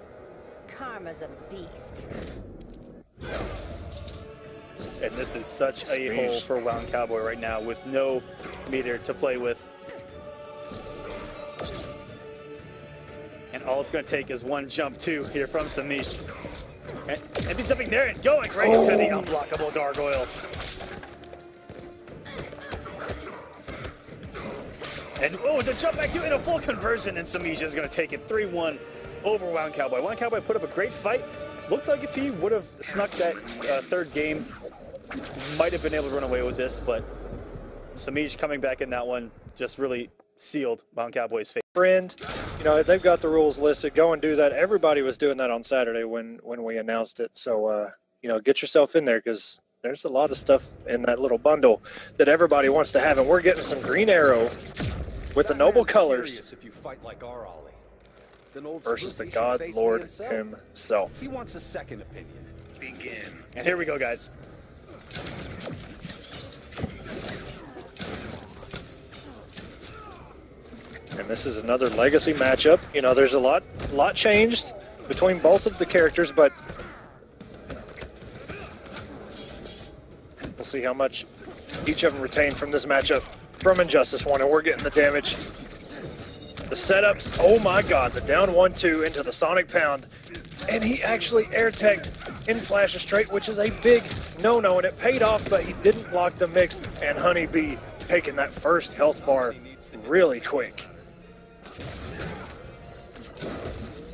Karma's a beast. And this is such a hole for Wound Cowboy right now with no meter to play with. And all it's going to take is one jump, too, here from Semiij. And he's jumping there and going right into the unblockable gargoyle. And the jump back to in a full conversion, and Semiij is going to take it 3-1 over Wound Cowboy. Wound Cowboy put up a great fight. Looked like if he would have snuck that third game, might have been able to run away with this, but Semiij coming back in that one just really sealed Wound Cowboy's fate. Friend, you know, they've got the rules listed. Go and do that. Everybody was doing that on Saturday when we announced it. So, you know, get yourself in there because there's a lot of stuff in that little bundle that everybody wants to have. And we're getting some Green Arrow with the noble colors If you fight like our Ollie, then old versus the Spoopy should God face me Lord himself. himself. He wants a second opinion. Begin. And here we go, guys. And this is another legacy matchup. You know, there's a lot changed between both of the characters, but we'll see how much each of them retain from this matchup from Injustice 1. And we're getting the damage. The setups, oh my god, the down 1-2 into the Sonic Pound. And he actually air-teched in Flash straight, which is a big no-no, and it paid off, but he didn't block the mix, and Honeybee taking that first health bar really quick.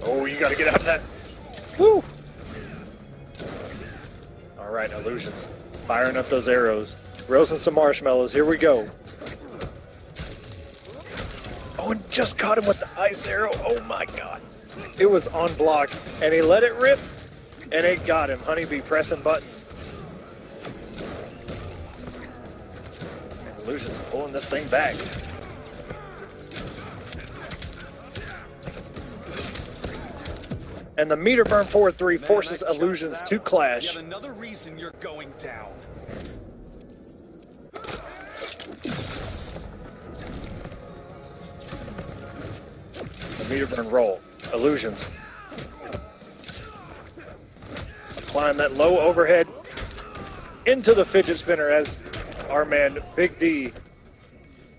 Oh, you gotta get out of that. Woo! All right, Iluusions, firing up those arrows. Roasting some marshmallows, here we go. Oh, and just caught him with the ice arrow. Oh my god. It was on block, and he let it rip, and it got him. Honeybee pressing buttons. And Iluusions pulling this thing back. And the meter burn 4-3 forces Iluusions to clash. Yet another reason you're going down. The meter burn roll. Iluusions. Applying that low overhead into the fidget spinner as our man Big D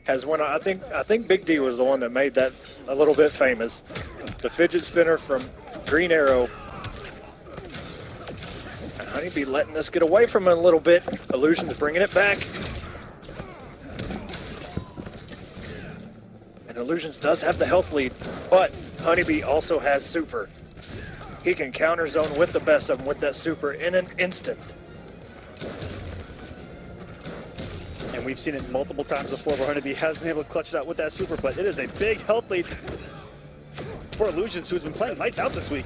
has won. I think Big D was the one that made that a little bit famous. The fidget spinner from Green Arrow. And Honeybee letting this get away from him a little bit. Iluusions bringing it back. And Iluusions does have the health lead, but Honeybee also has super. He can counter zone with the best of them with that super in an instant. And we've seen it multiple times before where Honeybee has been able to clutch it out with that super, but it is a big health lead for Iluusions, who's been playing lights out this week.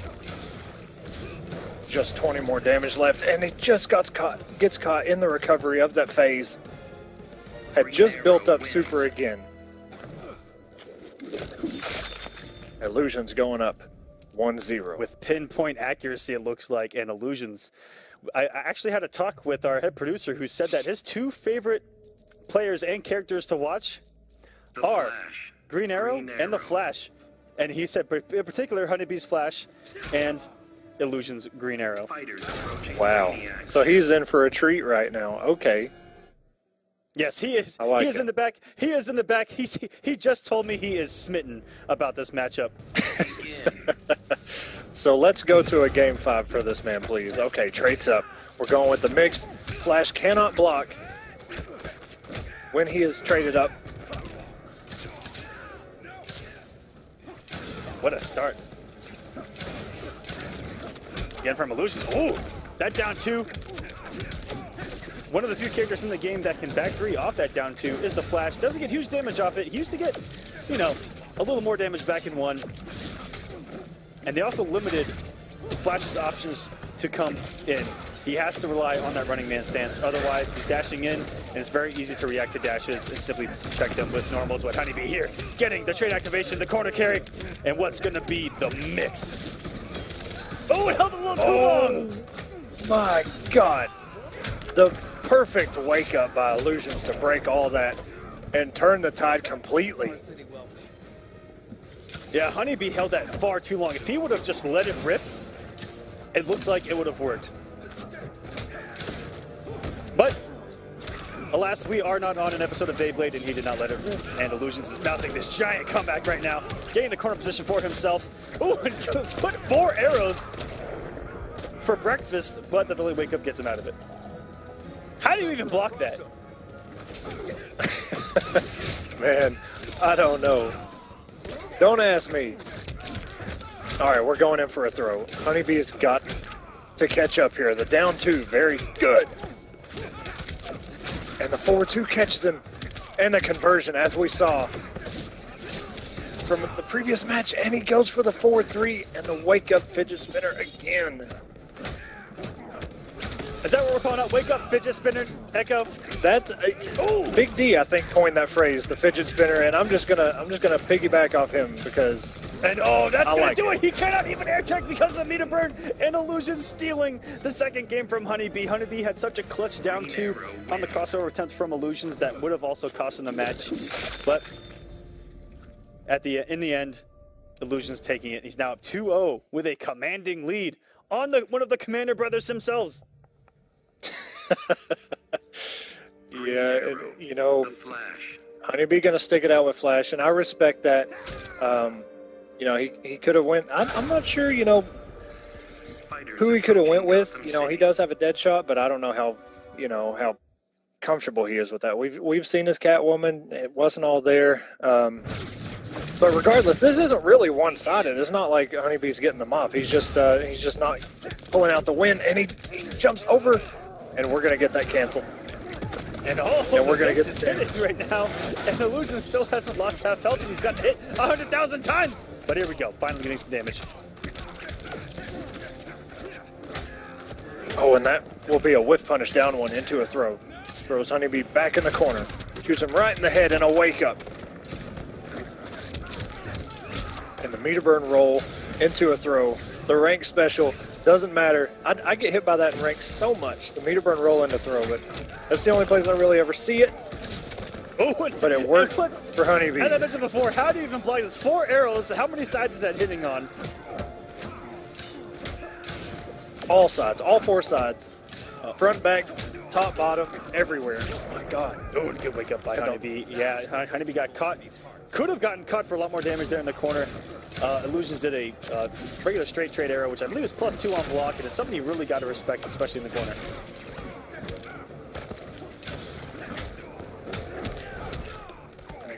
Just 20 more damage left, and he just gets caught in the recovery of that phase. Had just built up super again. Iluusions going up 1-0. With pinpoint accuracy, it looks like, and Iluusions. I actually had a talk with our head producer who said that his two favorite players and characters to watch are Green Arrow and the Flash. And he said, in particular, Honeybee's Flash and Iluusions' Green Arrow. Wow. So he's in for a treat right now. Okay. Yes, he is. I like he is it. in the back. He is in the back. He just told me he is smitten about this matchup. So let's go to a game 5 for this man, please. Okay, traits up. We're going with the mix. Flash cannot block when he is traded up. What a start. Again from Iluusions. Ooh, that down 2. One of the few characters in the game that can back 3 off that down 2 is the Flash. Doesn't get huge damage off it. He used to get, you know, a little more damage back in 1. And they also limited Flash's options to come in. He has to rely on that running man stance. Otherwise, he's dashing in, and it's very easy to react to dashes and simply check them with normals. What Honeybee here, getting the trade activation, the corner carry, and what's going to be the mix. Oh, it held a little too long! My God. The perfect wake-up by Iluusions to break all that and turn the tide completely. Yeah, Honeybee held that far too long. If he would have just let it rip, it looked like it would have worked. But alas, we are not on an episode of Beyblade, and he did not let it. And Iluusions is mounting this giant comeback right now, getting the corner position for himself. Ooh, and put 4 arrows for breakfast, but the delayed wake up gets him out of it. How do you even block that? Man, I don't know. Don't ask me. All right, we're going in for a throw. Honeybee's got to catch up here. The down 2, very good. And the 4-2 catches him, and the conversion, as we saw from the previous match. And he goes for the 4-3 and the wake-up fidget spinner again. Is that what we're calling out? Wake up, fidget spinner, Echo. That Big D, I think, coined that phrase, the fidget spinner, and I'm just gonna piggyback off him because. And oh, that's I gonna like do it. He cannot even air check because of the meter burn. And Iluusions stealing the second game from Honeybee. Honeybee had such a clutch down 2 on the crossover attempt from Iluusions that would have also cost him the match. But in the end, Iluusions taking it. He's now up 2-0 with a commanding lead on one of the Commander brothers themselves. Yeah, you know, Honeybee gonna stick it out with Flash, and I respect that. You know, he could have went. I'm not sure, you know, who he could have went with. You know, he does have a dead shot, but I don't know how comfortable he is with that. We've seen his Catwoman. It wasn't all there. But regardless, this isn't really one-sided. It's not like Honeybee's getting them off. He's just not pulling out the win, and he jumps over, and we're gonna get that canceled. And we're gonna get this hitting right now, and Iluusions still hasn't lost half health, and he's gotten hit 100,000 times. But here we go, finally getting some damage. Oh, and that will be a whiff punish down 1 into a throw. Throws Honeybee back in the corner. Shoots him right in the head and a wake up. And the meter burn roll into a throw. The rank special doesn't matter. I get hit by that in rank so much. The meter burn roll into throw, but that's the only place I really ever see it. But it worked for Honeybee. As I mentioned before, how do you even block this? 4 arrows, how many sides is that hitting on? All sides, all 4 sides. Front, back, top, bottom, everywhere. Oh my god. Oh, good wake up by Honeybee. Yeah, Honeybee got caught. Could have gotten caught for a lot more damage there in the corner. Iluusions did a regular straight trade arrow, which I believe is +2 on block, and it's something you really got to respect, especially in the corner.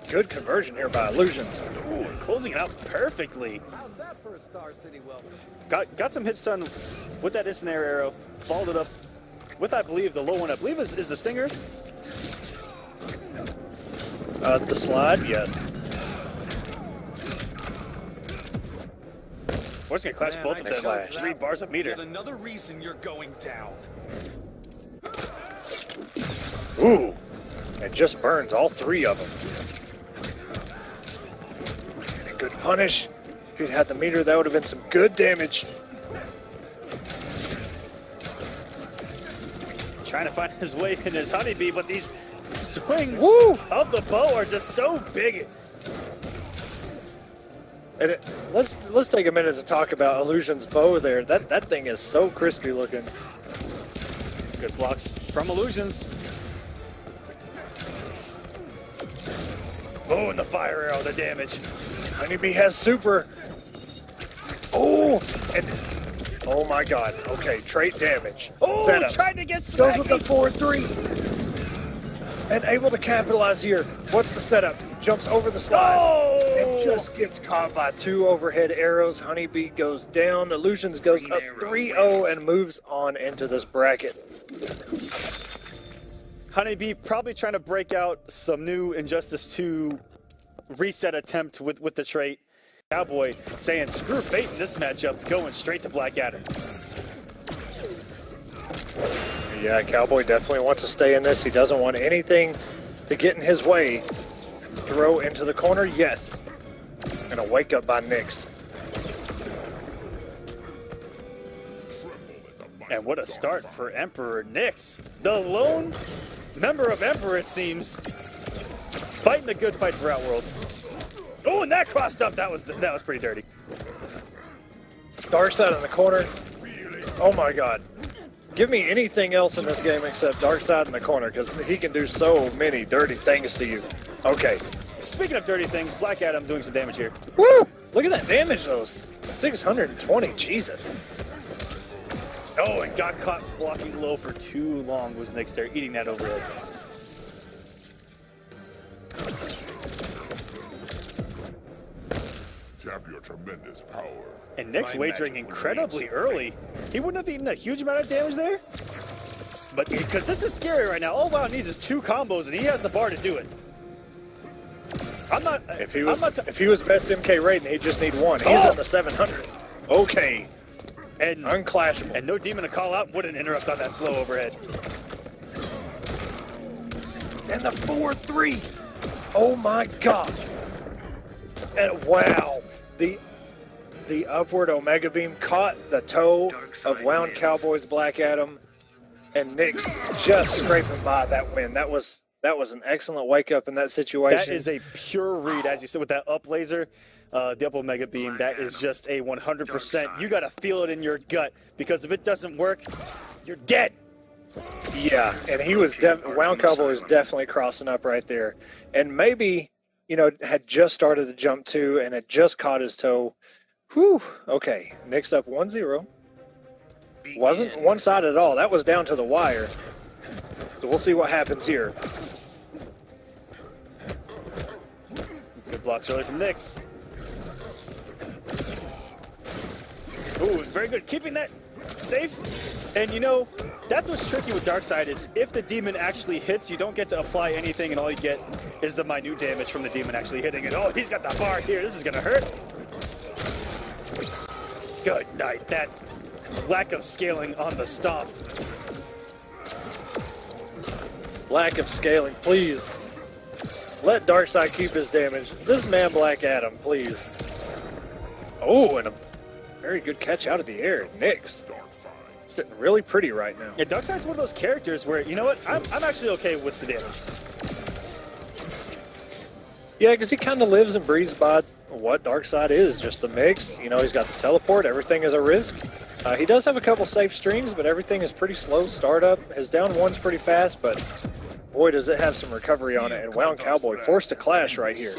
Good conversion here by Iluusions. Ooh, closing it out perfectly. Got some hits done with that instant air arrow. Followed it up with, I believe, the low one. I believe is the stinger. The slide, yes. We're just gonna clash both of them. 3 bars of meter. Yet another reason you're going down. Ooh, it just burns all 3 of them. A good punish. If he'd had the meter, that would have been some good damage. Trying to find his way in his Honeybee, but these swings of the bow are just so big. And let's take a minute to talk about Iluusions' bow there. That thing is so crispy looking. Good blocks from Iluusions. Oh, and the fire arrow, the damage. Honeybee has super. Oh, and oh my god. Okay, trait damage. Oh, setup. trying to get Goes smacked. with the 4-3. And able to capitalize here. What's the setup? Jumps over the slide. Oh! And just gets caught by 2 overhead arrows. Honeybee goes down. Iluusions goes up 3-0 and moves on into this bracket. Honeybee probably trying to break out some new Injustice 2 reset attempt with the trait. Cowboy saying, screw fate in this matchup, going straight to Blackadder. Yeah, Cowboy definitely wants to stay in this. He doesn't want anything to get in his way. Throw into the corner, yes. And a wake up by Nyx. And what a start for Emperor Nyx. The lone member of Emperor, it seems. Fighting the good fight for Outworld. Oh, and that crossed up. That was pretty dirty. Darkside in the corner. Oh my god. Give me anything else in this game except Darkside in the corner, because he can do so many dirty things to you. Okay. Speaking of dirty things, Black Adam doing some damage here. Woo! Look at that damage, though. 620, Jesus. Oh, and got caught blocking low for too long was Nyx there, eating that overhead. Tap your tremendous power. And Nyx wagering incredibly early. He wouldn't have eaten a huge amount of damage there. But because this is scary right now, all WoW needs is 2 combos, and he has the bar to do it. I'm not. If he was best MK rating, he'd just need 1. He's on the 700s. Okay. And unclashable. And no demon to call out wouldn't interrupt on that slow overhead. And the 4-3. Oh my God. And wow. The upward Omega Beam caught the toe of Wound Cowboy's Black Adam, and Nyx just scraping by that win. That was an excellent wake up in that situation. That is a pure read, as you said, with that up laser, the up Omega Beam. That is just a 100%. You got to feel it in your gut, because if it doesn't work, you're dead. Yeah, and he was Wound Cowboy was definitely crossing up right there, and maybe had just started the jump too, and had just caught his toe. Whew. Okay, Nyx up 1-0. Wasn't one-sided at all. That was down to the wire. So we'll see what happens here. Good blocks early from Nyx. Ooh, very good. Keeping that safe. And that's what's tricky with Darkside is if the demon actually hits, you don't get to apply anything, and all you get is the minute damage from the demon actually hitting it. Oh, he's got the bar here. This is going to hurt. Good night. That lack of scaling on the stomp. Lack of scaling, please. Let Darkside keep his damage. This man, Black Adam, please. Oh, and a very good catch out of the air. Nyx. Sitting really pretty right now. Yeah, Darkside's one of those characters where, you know what, I'm actually okay with the damage. Yeah, because he kind of lives and breathes by what Darkside is, just the mix. He's got the teleport, everything is a risk. He does have a couple safe streams, but everything is pretty slow startup. His down one's pretty fast, but boy, does it have some recovery on it. And Wound Cowboy forced to clash right here.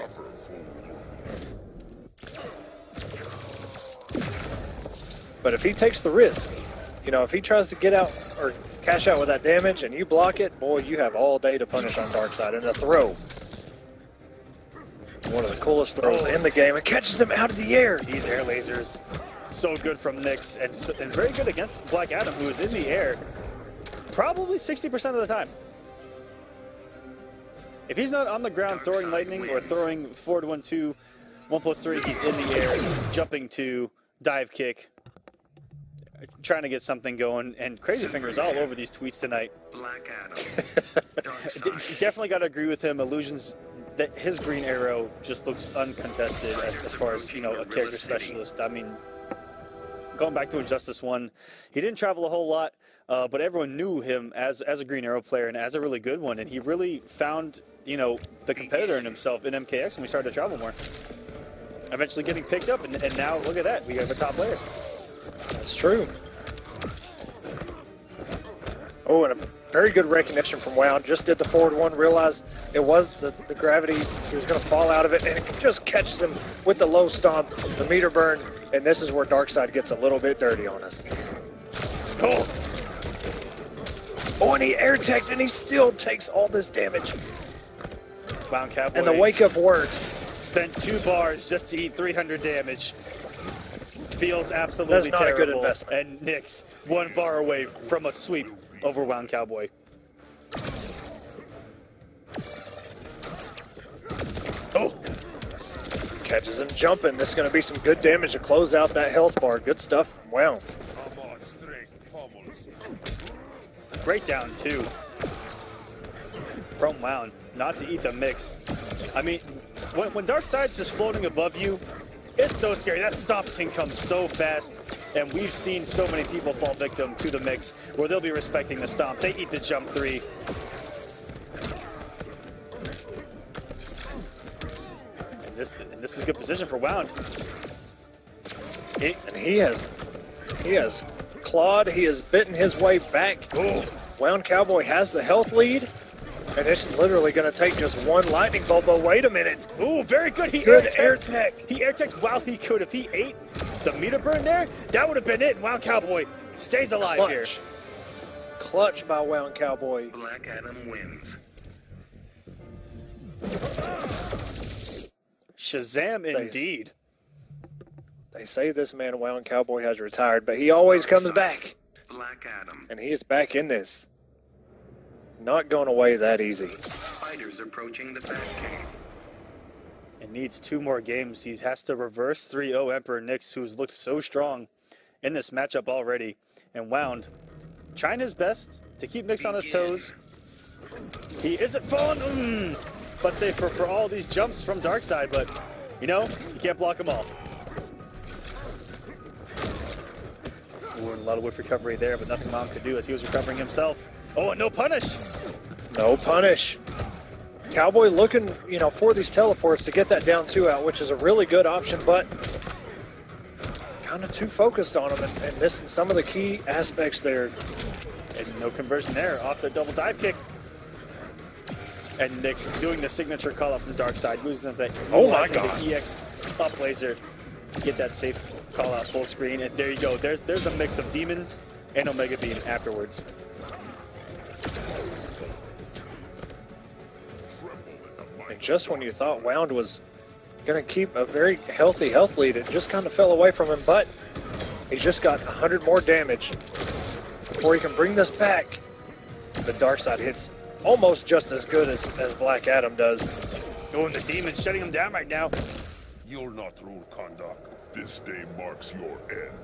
But if he takes the risk, if he tries to get out or cash out with that damage and you block it, boy, you have all day to punish on Darkside. And a throw. One of the coolest throws in the game. It catches him out of the air. These air lasers. So good from Nyx, and very good against Black Adam, who is in the air probably 60% of the time. If he's not on the ground throwing lightning or throwing forward 1-2, 1+3, he's in the air, jumping to dive kick, trying to get something going, and Crazy Fingers all over these tweets tonight. Black Adam. Definitely got to agree with him. Iluusions, that his green arrow just looks uncontested as far as a character specialist. I mean, going back to Injustice 1, he didn't travel a whole lot, but everyone knew him as a green arrow player and as a really good one, and he really found the competitor in himself in MKX when we started to travel more. Eventually getting picked up, and now look at that, we have a top player. That's true. Oh, and a very good recognition from Wound. Just did the forward one, realized it was the gravity. He was going to fall out of it, and it just catches him with the low stomp, the meter burn, and this is where Darkside gets a little bit dirty on us. Oh, and he air teched, and he still takes all this damage. Wound Cowboy. And the wake up works. Spent 2 bars just to eat 300 damage. Feels absolutely That's not terrible. a good investment. And Nyx 1 bar away from a sweep over Wound Cowboy. Oh! Catches him jumping. This is going to be some good damage to close out that health bar. Good stuff from Wound. Great down, too. From Wound. Not to eat the mix. I mean, when Darkside's just floating above you, it's so scary. That stomp can come so fast, and we've seen so many people fall victim to the mix where they'll be respecting the stomp. They eat the jump 3. And this is a good position for Wound. And he has clawed. He has bitten his way back. Oh, Wound Cowboy has the health lead. And it's literally going to take just one lightning bolt. But wait a minute. ooh, very good. He Good air air tech. He air teched while he could. If he ate the meter burn there, that would have been it. And Wild Cowboy stays alive here. Clutch by Wound Cowboy. Black Adam wins. Shazam indeed. They say this man, Wound Cowboy, has retired, but he always comes back. Black Adam. And he is back in this. Not going away that easy. Fighters approaching the Batcave. It needs 2 more games. He has to reverse 3-0 Emperor Nyx, who's looked so strong in this matchup already. And Wound trying his best to keep Nyx on his toes. He isn't falling. Let's say for all these jumps from Darkside, but you know, you can't block them all. Ooh, a lot of whiff recovery there, but nothing Mom could do as he was recovering himself. Oh, and no punish. No punish. Cowboy looking, you know, for these teleports to get that down 2 out, which is a really good option, but kind of too focused on him and missing some of the key aspects there. And no conversion there off the double dive kick. And Nyx doing the signature call up from Darkside, losing the the EX up laser. Get that safe call out full screen, and there you go. There's a mix of Demon and Omega Beam afterwards. And just when you thought Wound was going to keep a very healthy health lead, it just kind of fell away from him, but he's just got 100 more damage before he can bring this back. The Darkside hits almost just as good as Black Adam does. Oh, and the Demon's shutting him down right now. You'll not rule conduct. This day marks your end.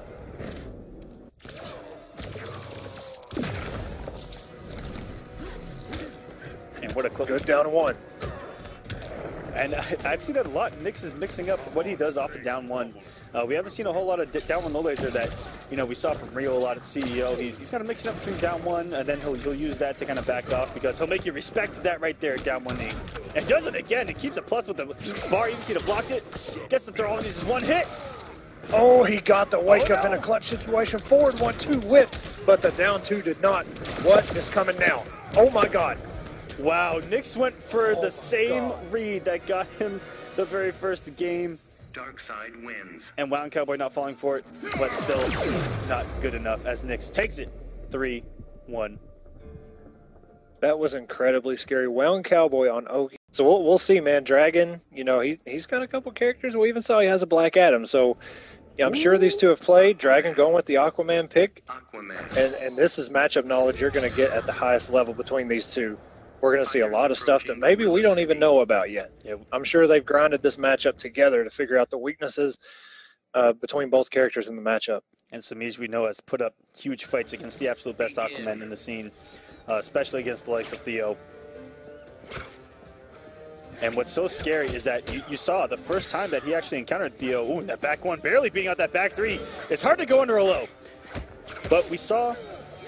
And what a clip. Good down 1. And I've seen that a lot. Nyx is mixing up what he does off the down 1. We haven't seen a whole lot of down 1 low laser that, you know, we saw from Rio a lot at CEO. He's kind of mixing up between down 1, and then he'll use that to kind of back off because he'll make you respect that right there, down 1 knee. And does it again. It keeps a plus with the bar, even if he'd have blocked it. Gets the throw on, uses 1 hit. Oh, he got the wake up in a clutch situation. Forward 1-2 whip, but the down 2 did not. What is coming now? Oh my God. Wow, Nyx went for the same read that got him the very first game. Darkside wins. And Wound Cowboy not falling for it, but still not good enough as Nyx takes it 3-1. That was incredibly scary. Wound Cowboy on Oki. So we'll see, man. Dragon, you know, he's got a couple characters. We even saw he has a Black Adam. So yeah, I'm sure these two have played. Dragon going with the Aquaman pick. Aquaman. And this is matchup knowledge you're going to get at the highest level between these two. We're going to see a lot of stuff that maybe we don't even know about yet. Yeah. I'm sure they've grinded this matchup together to figure out the weaknesses between both characters in the matchup. And Semiij, we know, has put up huge fights against the absolute best Aquaman in the scene, especially against the likes of Theo. And what's so scary is that you saw the first time that he actually encountered Theo, ooh, that back 1, barely being out that back 3. It's hard to go under a low. But we saw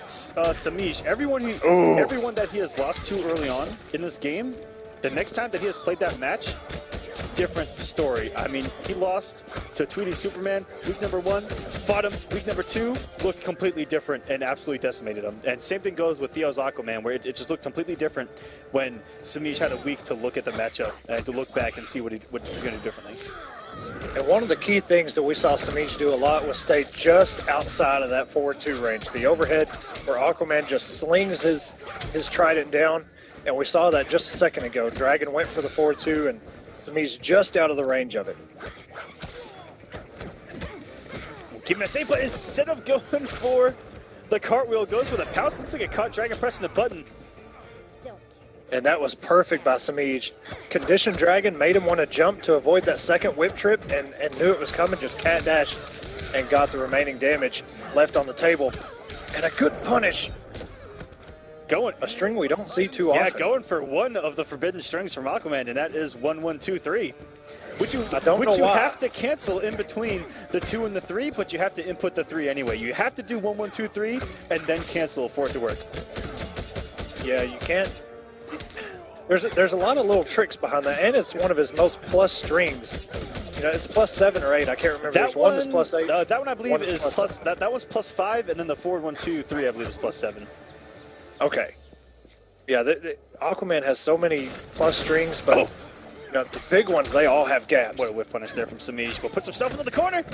Semiij, everyone that he has lost to early on in this game, the next time that he has played that match, different story. I mean, he lost to Tweety Superman week number 1, fought him week number 2, looked completely different and absolutely decimated him. And same thing goes with Theo's Aquaman, where it just looked completely different when Semiij had a week to look at the matchup and to look back and see what he's going to do differently. And one of the key things that we saw Semiij do a lot was stay just outside of that forward 2 range. The overhead where Aquaman just slings his trident down, and we saw that just a second ago. Dragon went for the forward 2, and Semiij just out of the range of it. Keeping it safe, but instead of going for the cartwheel, goes for the pounce. Looks like it caught Dragon pressing the button. And that was perfect by Semiij. Conditioned Dragon made him want to jump to avoid that second whip trip and knew it was coming, just cat dash and got the remaining damage left on the table. And a good punish. A string we don't see too often. Yeah, going for one of the forbidden strings from Aquaman, and that is 1-1-2-3. Which you have to cancel in between the 2 and the 3, but you have to input the 3 anyway. You have to do 1-1-2-3 and then cancel for it to work. Yeah, you can't. There's a lot of little tricks behind that, and it's one of his most plus strings You know, it's +7 or 8. I can't remember. That There's one that's +8. that one I believe One is plus. That one's +5, and then the forward 1, 2, 3 I believe is +7. Okay. Yeah, Aquaman has so many plus strings, but you know, the big ones, they all have gaps. What a whiff punish there from Semiij. But puts himself into the corner.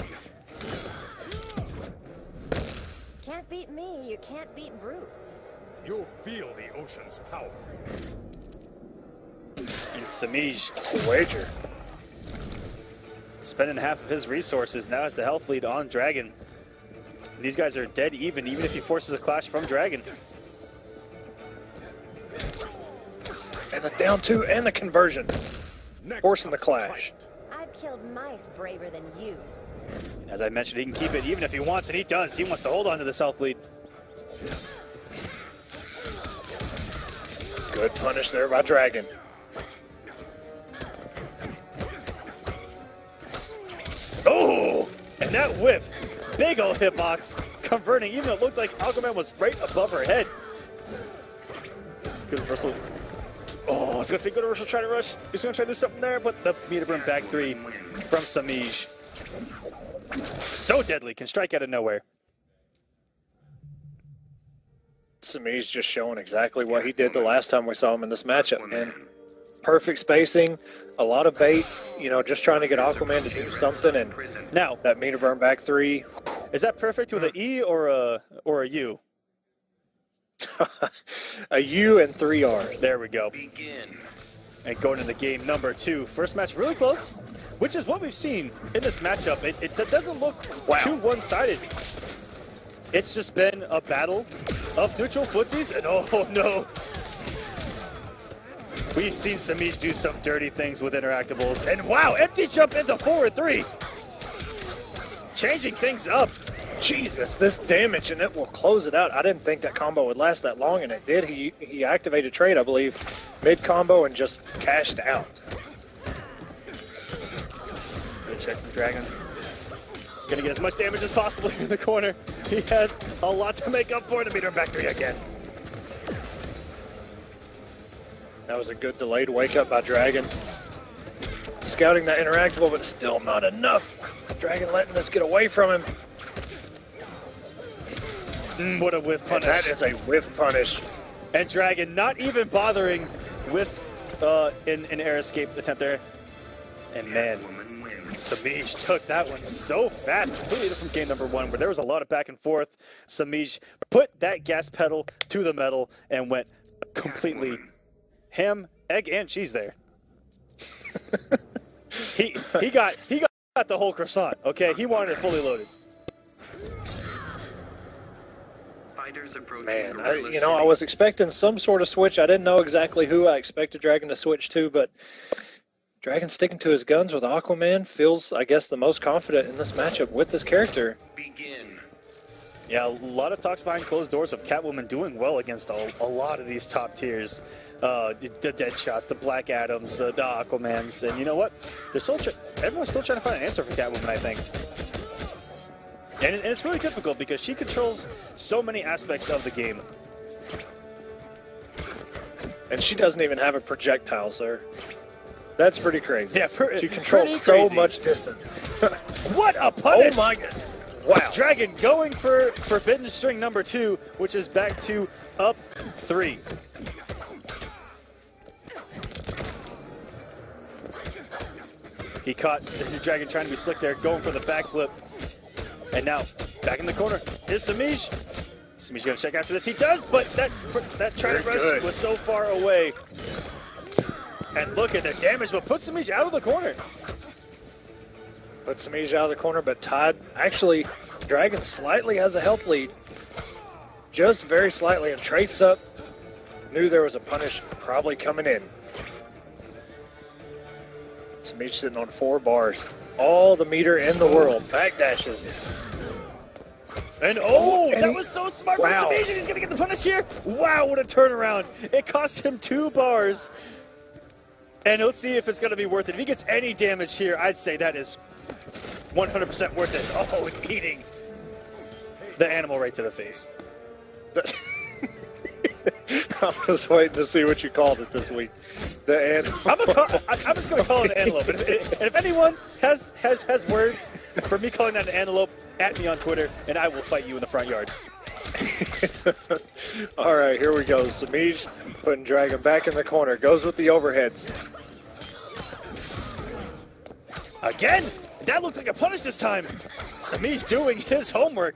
Can't beat me, you can't beat Bruce. You'll feel the ocean's power. And Semiij It's a wager. spending half of his resources now has the health lead on Dragon. These guys are dead even if he forces a clash from Dragon. And the down 2 and the conversion. Forcing the clash. I've killed mice braver than you. As I mentioned, he can keep it even if he wants, and he does. He wants to hold on to this health lead. Good punish there by Dragon. Oh! And that whiff, big ol' hitbox, converting, even though it looked like Aquaman was right above her head. Good reversal. Oh, I was gonna say good reversal, try to rush. He's gonna try to do something there, but the meter burn back 3 from Semiij. So deadly, can strike out of nowhere. Semiij just showing exactly what he did the last time we saw him in this matchup, man. Perfect spacing, a lot of baits, you know, just trying to get Aquaman to do something, and Now, that meter burn back 3. is that perfect with an E or a U? A U and 3 R's. There we go. Begin. And going into game number 2. First match really close, which is what we've seen in this matchup. It doesn't look too one-sided. It's just been a battle of neutral footsies, and oh no. We've seen Semiij do some dirty things with interactables, and wow, empty jump into forward 3. Changing things up. Jesus, this damage, and it will close it out. I didn't think that combo would last that long, and it did. He activated trade, I believe, mid-combo and just cashed out. Good check from Dragon. Gonna get as much damage as possible here in the corner. He has a lot to make up for. The meter back 3 again. That was a good delayed wake-up by Dragon. Scouting that interactable, but still not enough. Dragon letting us get away from him. What a whiff punish. And that is a whiff punish. And Dragon not even bothering with an air escape attempt there. And man, Semiij took that one so fast. Completely different game number 1 where there was a lot of back and forth. Semiij put that gas pedal to the metal and went completely ham, egg, and cheese there. he got the whole croissant, okay? He wanted it fully loaded. Man, I was expecting some sort of switch. I didn't know exactly who I expected Dragon to switch to, but Dragon sticking to his guns with Aquaman feels, I guess, the most confident in this matchup with this character. Begin. Yeah, a lot of talks behind closed doors of Catwoman doing well against a lot of these top tiers. The Deadshots, the Black Adams, the Aquamans, and you know what? Everyone's still trying to find an answer for Catwoman, I think. And it's really difficult because she controls so many aspects of the game. And she doesn't even have a projectile, sir. That's pretty crazy. Yeah, she controls so much distance. What a punish! Oh my god. Wow. Dragon going for forbidden string number 2, which is back to up 3. He caught the Dragon trying to be slick there, going for the backflip. And now, back in the corner is Semiij. Semiij going to check after this. He does, but that try to rush was so far away. And look at the damage, but puts Semiij out of the corner. Put Semiij out of the corner, but Todd, actually, Dragon slightly has a health lead. Just very slightly, and traits up. Knew there was a punish probably coming in. Semiij sitting on 4 bars. All the meter in the world. Backdashes. And that was so smart from Semiij, and he's going to get the punish here. Wow, what a turnaround. It cost him 2 bars. And let's see if it's going to be worth it. If he gets any damage here, I'd say that is 100% worth it. Oh, eating the animal right to the face. I was waiting to see what you called it this week. The I'm just going to call it an antelope. And if anyone has words for me calling that an antelope, at me on Twitter, and I will fight you in the front yard. All right, here we go. Semiij putting Dragon back in the corner. Goes with the overheads. Again? That looked like a punish this time. Semiij doing his homework.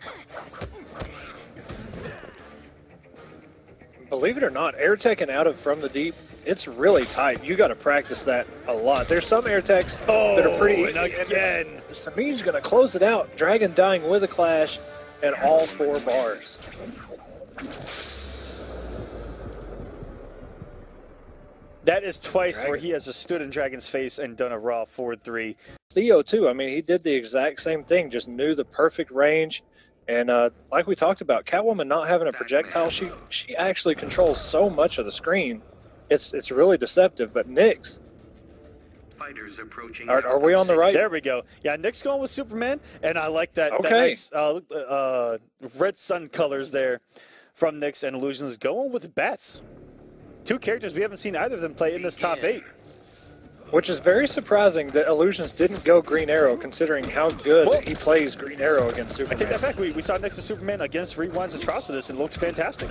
Believe it or not, air teching out of from the deep, it's really tight. You got to practice that a lot. There's some air techs that are pretty easy. And again. Semiij's going to close it out. Dragon dying with a clash and all 4 bars. That is twice where he has just stood in Dragon's face and done a raw forward 3. Theo, too. I mean, he did the exact same thing, just knew the perfect range. And like we talked about, Catwoman not having a projectile, she actually controls so much of the screen. It's really deceptive. But Nyx, Fighters approaching. are we on the right? There we go. Yeah, Nyx going with Superman, and I like that, Okay. that nice red sun colors there from Nyx, and Iluusions going with Bats. 2 characters we haven't seen either of them play in this top 8. Which is very surprising that Iluusions didn't go Green Arrow, considering how good he plays Green Arrow against Superman. I take that back. We saw Nyx and Superman against Rewind's Atrocitus and looked fantastic.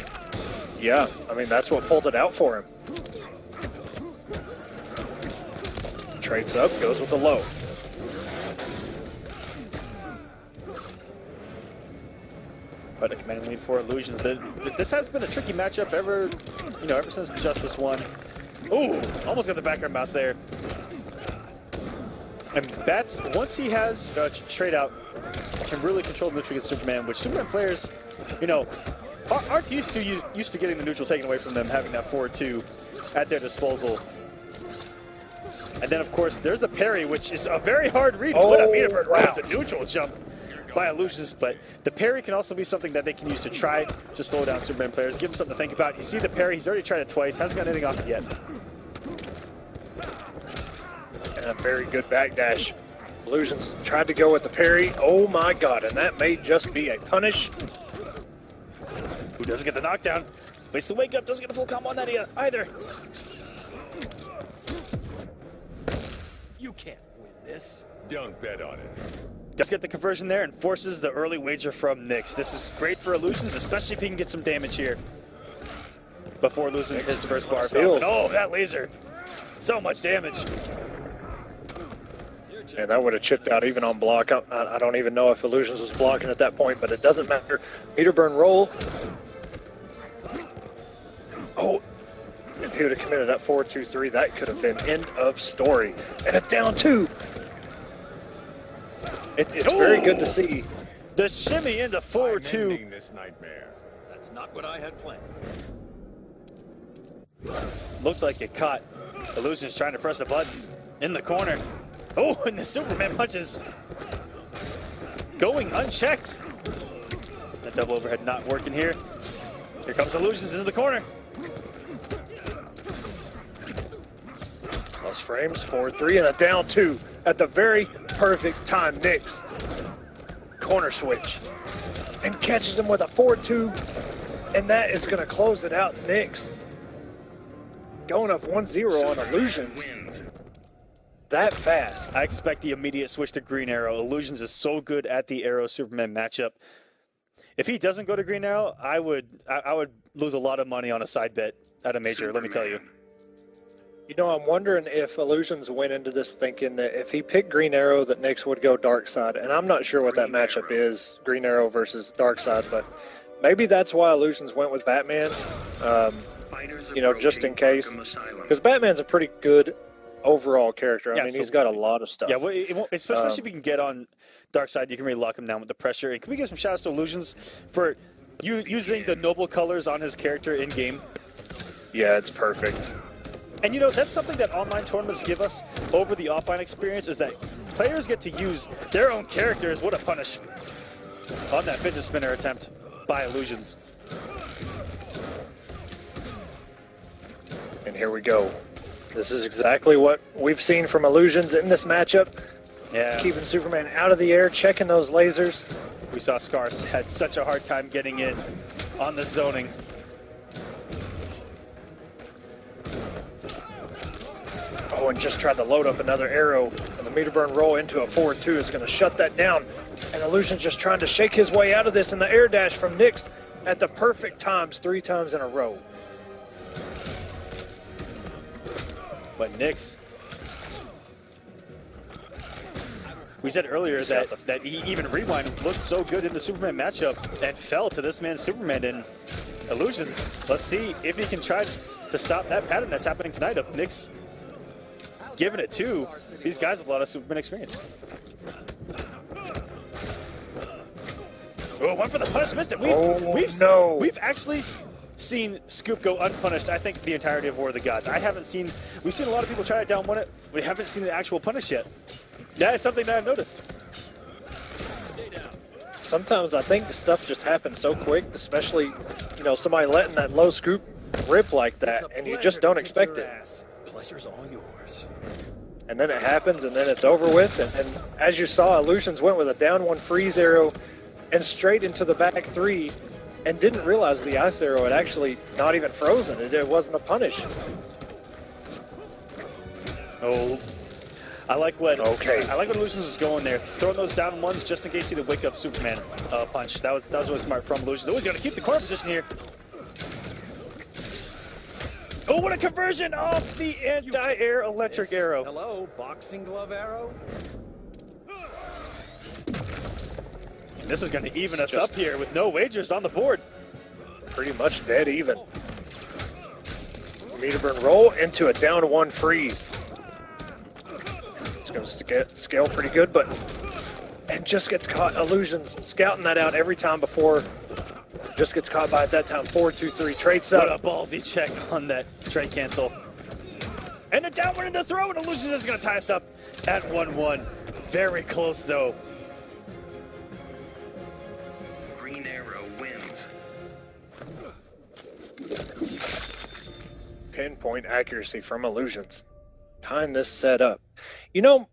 Yeah, I mean, that's what pulled it out for him. Trades up, goes with the low. But a commanding lead for Iluusions. This has been a tricky matchup ever since the Justice one. Ooh, almost got the background mouse there. And Bats, once he has trade out, can really control the neutral against Superman, which Superman players, aren't used to getting the neutral taken away from them, having that 4-2 at their disposal. And then, of course, there's the parry, which is a very hard read. What a meter bird right at the neutral jump by Iluusions. But the parry can also be something that they can use to try to slow down Superman players, give them something to think about. You see the parry, he's already tried it twice, hasn't got anything off it yet. And a very good backdash. Iluusions tried to go with the parry. Oh my god, and that may just be a punish. Who doesn't get the knockdown? Waits the wake up, doesn't get a full combo on that either. You can't win this. Don't bet on it. Does get the conversion there and forces the early wager from Nyx. This is great for Iluusions, especially if he can get some damage here before losing his first bar. Oh, that laser. So much damage. And that would have chipped out even on block. I don't even know if Iluusions was blocking at that point, but it doesn't matter. Meter burn roll. Oh, if he would have committed that 4-2-3, that could have been end of story. And a down 2. It's very good to see. The shimmy into 4-2. This nightmare. That's not what I had planned. Looked like it caught. Iluusions trying to press a button in the corner. Oh, and the Superman punches going unchecked. That double overhead not working here. Here comes Iluusions into the corner. Plus frames, 4-3, and a down 2 at the very perfect time. Nyx, corner switch, and catches him with a 4-2, and that is going to close it out. Nyx going up 1-0 on Iluusions. That fast. I expect the immediate switch to Green Arrow. Iluusions is so good at the Arrow Superman matchup. If he doesn't go to Green Arrow, I would lose a lot of money on a side bet at a major, let me tell you. You know, I'm wondering if Iluusions went into this thinking that if he picked Green Arrow, that Nyx would go Darkside. And I'm not sure what that matchup is, Green Arrow versus Darkside, but maybe that's why Iluusions went with Batman, just in case. Because Batman's a pretty good overall character. I mean, he's got a lot of stuff. Yeah, well, especially if you can get on Darkside, you can really lock him down with the pressure. And can we give some shout-outs to Iluusions for using the noble colors on his character in-game? Yeah, it's perfect. And that's something that online tournaments give us over the offline experience, is that players get to use their own characters. What a punish on that fidget spinner attempt by Iluusions. And here we go. This is exactly what we've seen from Iluusions in this matchup. Yeah. Keeping Superman out of the air, checking those lasers. We saw Scars had such a hard time getting in on the zoning. Oh, and just tried to load up another arrow, and the meter burn roll into a forward 2 is going to shut that down. And Iluusions just trying to shake his way out of this, and the air dash from Nyx at the perfect times, 3 times in a row. But Nyx, we said earlier that he even Rewind looked so good in the Superman matchup and fell to this man's Superman in Iluusions. Let's see if he can try to stop that pattern that's happening tonight of Nyx giving it to these guys with a lot of Superman experience. Oh, one for the punish, missed it. We've actually seen Scoop go unpunished, I think, the entirety of War of the Gods. We've seen a lot of people try to down one it. We haven't seen the actual punish yet. That is something that I've noticed. Sometimes I think the stuff just happens so quick, especially, you know, somebody letting that low scoop rip like that, and you just don't expect it. Pleasure's all yours. And then it happens, and then it's over with, and as you saw, Iluusions went with a down 1 freeze arrow and straight into the back 3, and didn't realize the ice arrow had actually not even frozen. It wasn't a punish. Oh, I like what Iluusions was going there, throwing those down ones just in case he would wake up Superman punch. That was really smart from Iluusions. Oh, he's going to keep the corner position here. Oh, what a conversion off the anti-air electric arrow. Hello, boxing glove arrow. And this is going to even us up here with no wagers on the board. Pretty much dead even. Meter burn roll into a down 1 freeze. It's going to scale pretty good, but and just gets caught. Iluusions scouting that out every time before. Just gets caught by at that time. 4-2-3 trades up. What a ballsy check on that trade cancel. And a down one in the throw, and Iluusions is going to tie us up at 1-1. Very close though. Green Arrow wins. Pinpoint accuracy from Iluusions. Tying this set up. You know,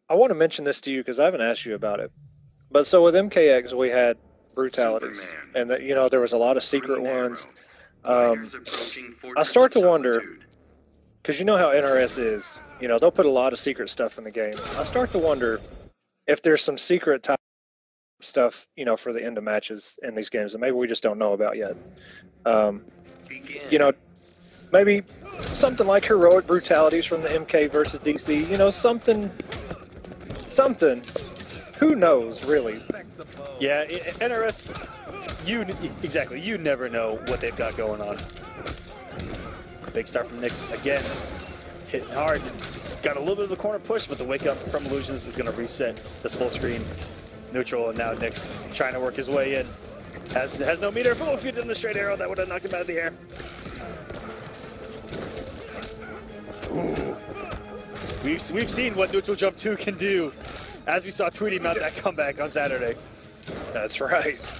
I want to mention this to you because I haven't asked you about it. But so with MKX, we had brutalities, Superman. and that, you know, there was a lot of secret Green ones. Fighters approaching I Fortress start of to wonder, Solitude. because you know how NRS is, you know, they'll put a lot of secret stuff in the game. I start to wonder if there's some secret type stuff, you know, for the end of matches in these games that maybe we just don't know about yet. Begin. You know, maybe something like heroic brutalities from the MK versus DC, you know, something, who knows, really. Yeah, NRS, you never know what they've got going on. Big start from Nyx again, hitting hard. Got a little bit of the corner push, but the wake up from Iluusions is going to reset this full screen neutral, and now Nyx trying to work his way in. Has no meter. Oh, if he did the straight arrow, that would have knocked him out of the air. Ooh. We've seen what neutral jump 2 can do, as we saw Tweety mount that comeback on Saturday. That's right.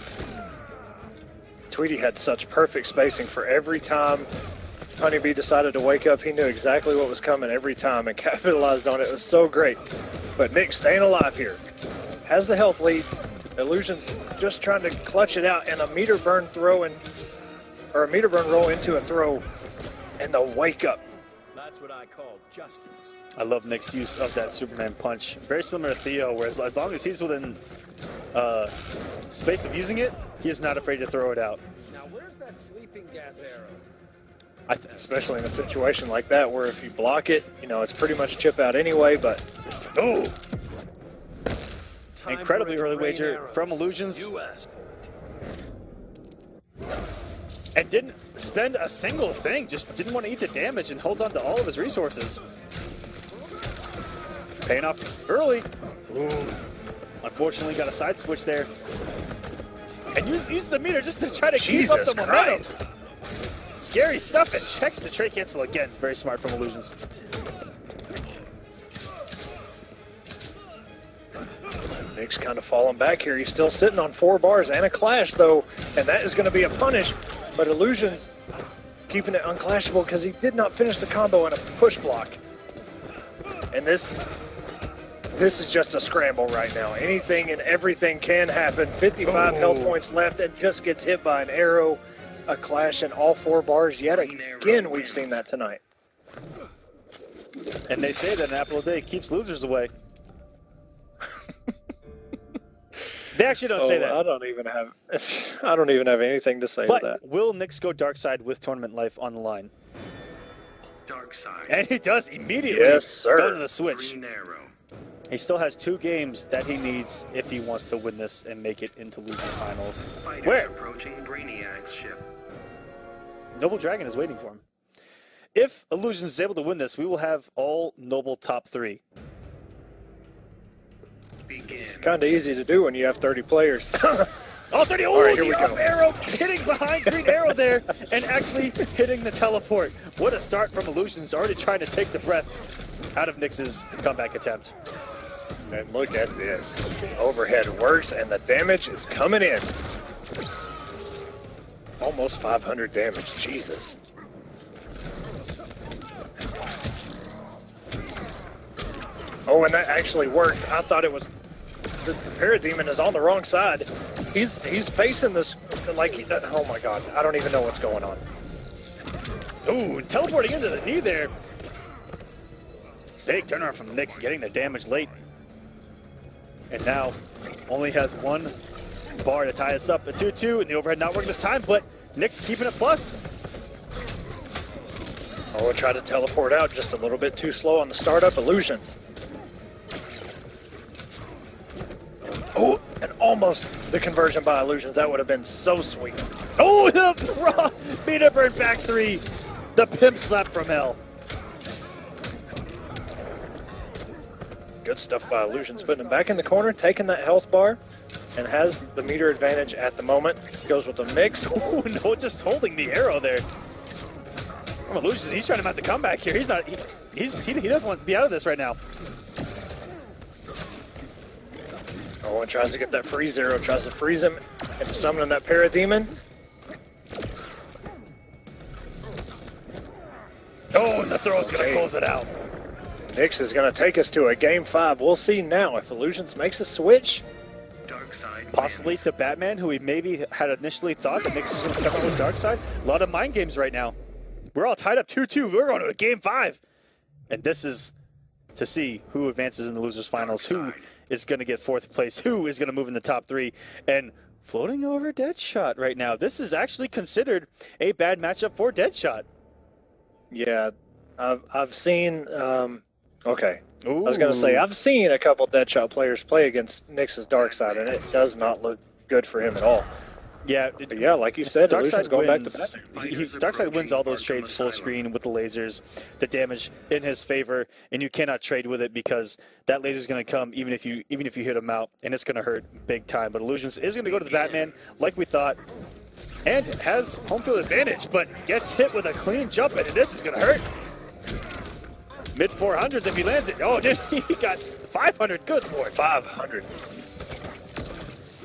Tweety had such perfect spacing for every time Honeybee decided to wake up. He knew exactly what was coming every time and capitalized on it. It was so great. But Nyx staying alive here. Has the health lead. Iluusions just trying to clutch it out, and a meter burn throw or a meter burn roll into a throw, and the wake up. That's what I call justice. I love Nyx's use of that Superman punch. Very similar to Theo, where as long as he's within space of using it, he is not afraid to throw it out. Now where's that sleeping gas arrow? Especially in a situation like that, where if you block it, you know, it's pretty much chip out anyway, but... Oh! Incredibly early wager from Iluusions. You asked for it. And didn't spend a single thing, just didn't want to eat the damage and hold on to all of his resources. Paying off early. Ooh. Unfortunately, got a side switch there. And use the meter just to try to keep up the momentum. Scary stuff, and checks the tray cancel again. Very smart from Iluusions. Nyx kind of falling back here. He's still sitting on 4 bars and a clash, though, and that is going to be a punish. But Iluusions keeping it unclashable because he did not finish the combo in a push block. And this is just a scramble right now. Anything and everything can happen. 55 health points left, and just gets hit by an arrow. A clash in all 4 bars yet again. We've seen that tonight. And they say that an apple a day keeps losers away. They actually don't say that. I don't even have anything to say But to that. will Nyx go Darkside with tournament life on the line? Darkside. And he does immediately Yes, sir. go to the switch. Green arrow. He still has 2 games that he needs if he wants to win this and make it into losing finals. Fighters Where? approaching Brainiac's ship. Noble Dragon is waiting for him. If Iluusions is able to win this, we will have all Noble top 3. Begin. Kind of easy to do when you have 30 players. All 30. Oh, All right, here the we up go. arrow hitting behind Green Arrow there and actually hitting the teleport. What a start from Iluusions, already trying to take the breath out of Nyx's comeback attempt. And look at this. Overhead works, and the damage is coming in. Almost 500 damage. Jesus. Oh, and that actually worked. I thought it was... The Parademon is on the wrong side. He's facing this like... Oh my god. I don't even know what's going on. Ooh, and teleporting into the knee there. Big turnaround from Nyx, getting the damage late. And now only has 1 bar to tie us up at 2-2, and the overhead not working this time, but Nyx keeping it plus. Oh, try to teleport out just a little bit too slow on the startup. Illusions. Oh, and almost the conversion by Illusions. That would have been so sweet. Oh, the raw Beta Burn back 3. The pimp slap from hell. Good stuff by Illusions. Putting him back in the corner, taking that health bar, and has the meter advantage at the moment. Goes with the mix. Oh, no, just holding the arrow there. From Iluusions, he's trying to mount the comeback here. He's not, he doesn't want to be out of this right now. Oh, and tries to get that freeze arrow, tries to freeze him into summoning that Parademon. Oh, and the throw is going to close it out. Nyx is going to take us to a Game 5. We'll see now if Illusions makes a switch. Darkside. Possibly wins. to Batman, who he maybe had initially thought that Nyx was going to come out with Darkside. A lot of mind games right now. We're all tied up 2-2. We're going to a Game 5. And this is to see who advances in the losers finals, who is going to get 4th place, who is going to move in the top 3. And floating over Deadshot right now. This is actually considered a bad matchup for Deadshot. Yeah, I've seen... okay. Ooh. I was going to say, I've seen a couple Deadshot players play against Nyx's Darkside, and it does not look good for him at all. Yeah, But yeah, like you said, Illusions Darkside going back to wins. Batman. Darkside wins all those trades full screen with the lasers, the damage in his favor, and you cannot trade with it because that laser is going to come even if you hit him out, and it's going to hurt big time. But Iluusions is going to go to the Batman like we thought, and has home field advantage, but gets hit with a clean jump, and this is going to hurt. Mid 400s if he lands it. Oh, dude, he got 500. Good lord. 500.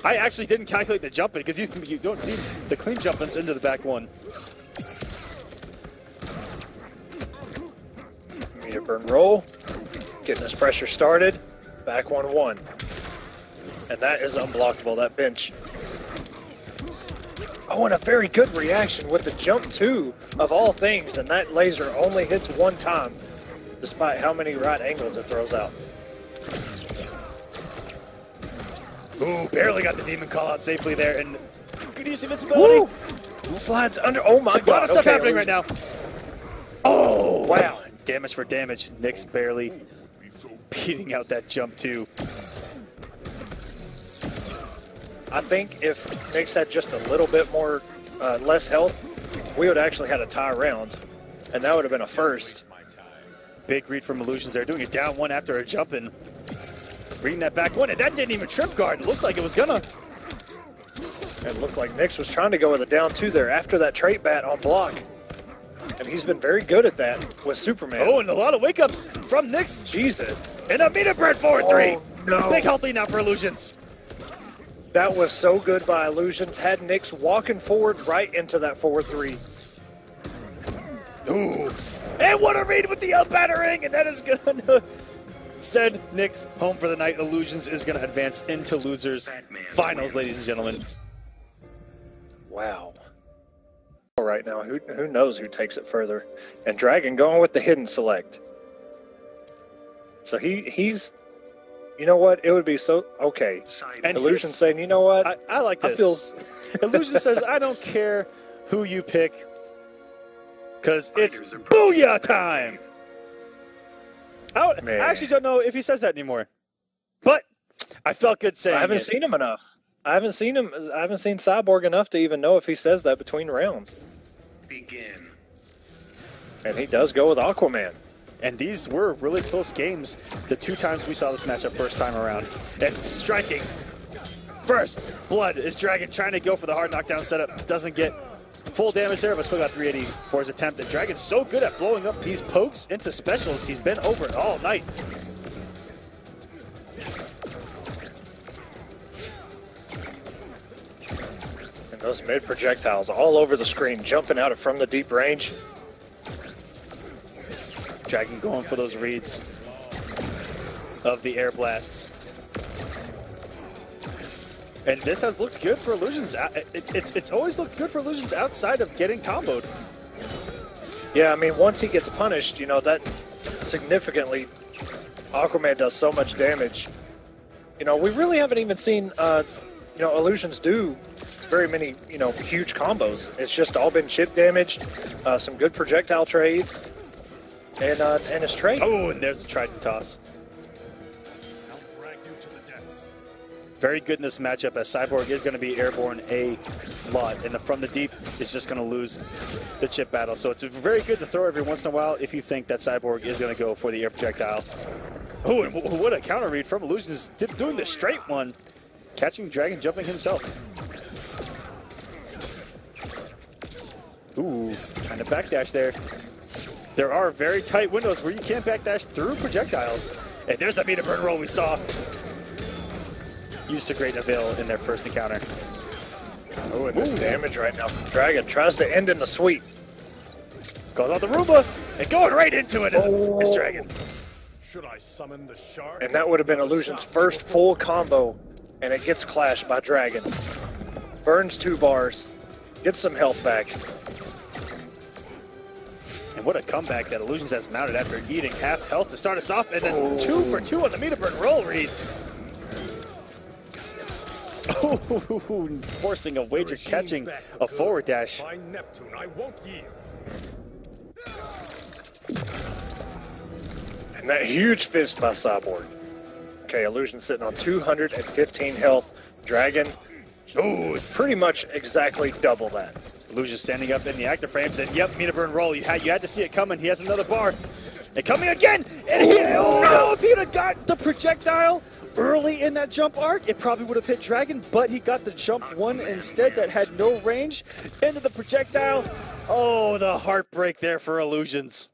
I actually didn't calculate the jump in because you don't see the clean jump ins into the back 1. Meter burn roll. Getting this pressure started. Back 1-1. And that is unblockable, that bench. Oh, and a very good reaction with the jump too, of all things. And that laser only hits 1 time, despite how many right angles it throws out. Ooh, barely got the demon call out safely there, and good use of invincibility. Slides under. Oh my god. A lot of stuff Okay, happening right now. Oh, wow. Damage for damage. Nyx barely beating out that jump too. I think if Nyx had just a little bit more, less health, we would actually had a tie round, and that would have been a first. Big read from Iluusions there, doing it down 1 after a jump in. Reading that back 1, and that didn't even trip guard. It looked like it was gonna. It looked like Nyx was trying to go with a down 2 there after that trait bat on block. And he's been very good at that with Superman. Oh, and a lot of wake ups from Nyx. Jesus. And a meter bird forward 3. Oh, no. Big healthy now for Iluusions. That was so good by Illusions. Had Nyx walking forward right into that forward 3. Ooh. And what a read with the battering, and that is gonna send Nyx home for the night. Iluusions is gonna advance into losers finals, ladies and gentlemen. Wow. Right now, who knows who takes it further? And Dragon going with the hidden select. So he's, you know what? It would be so okay. And Illusion he's- saying, you know what? I like this. feel Illusion says, I don't care who you pick, because it's booyah time! I actually don't know if he says that anymore. But I felt good saying I haven't it. seen him enough. I haven't seen Cyborg enough to even know if he says that between rounds. Begin. And he does go with Aquaman. And these were really close games the 2 times we saw this matchup first time around. And striking. First, blood is Dragon trying to go for the hard knockdown setup. Doesn't get full damage there, but still got 380 for his attempt. And Dragon's so good at blowing up these pokes into specials. He's been over it all night. And those mid projectiles all over the screen, jumping out from the deep range. Dragon going for those reads of the air blasts. And this has looked good for Illusions. It's always looked good for Illusions outside of getting comboed. Yeah, I mean, once he gets punished, you know, that significantly, Aquaman does so much damage. You know, we really haven't even seen, you know, Illusions do very many, you know, huge combos. It's just all been chip damage, some good projectile trades, and his trade. Oh, and there's a Trident toss. I'll drag you to the depths. Very good in this matchup, as Cyborg is going to be airborne a lot, and from the deep is just going to lose the chip battle. So it's very good to throw every once in a while if you think that Cyborg is going to go for the air projectile. Oh, and what a counter read from Illusions, doing the straight one, catching Dragon jumping himself. Ooh, trying to backdash there. There are very tight windows where you can't backdash through projectiles. And there's that meter burn roll we saw. Used to great avail in their first encounter. Oh, and this damage right now from Dragon tries to end in the sweep. Goes out the Roomba, and going right into it is Dragon. Should I summon the shark? And that would have been Illusion's first full combo, and it gets clashed by Dragon. Burns 2 bars, gets some health back. And what a comeback that Illusions has mounted after eating half health to start us off, and then 2 for 2 on the meter burn roll reads. Oh, forcing a wager, catching a forward dash. By Neptune, I won't yield. And that huge fist by Cyborg. Okay, Illusion sitting on 215 health. Dragon, pretty much exactly double that. Illusion standing up in the active frame, said, yep, meter burn roll. You had to see it coming. He has another bar. And coming again! And oh no, if he'd have got the projectile early in that jump arc, it probably would have hit Dragon, but he got the jump one instead that had no range into the projectile. Oh, the heartbreak there for Illusions.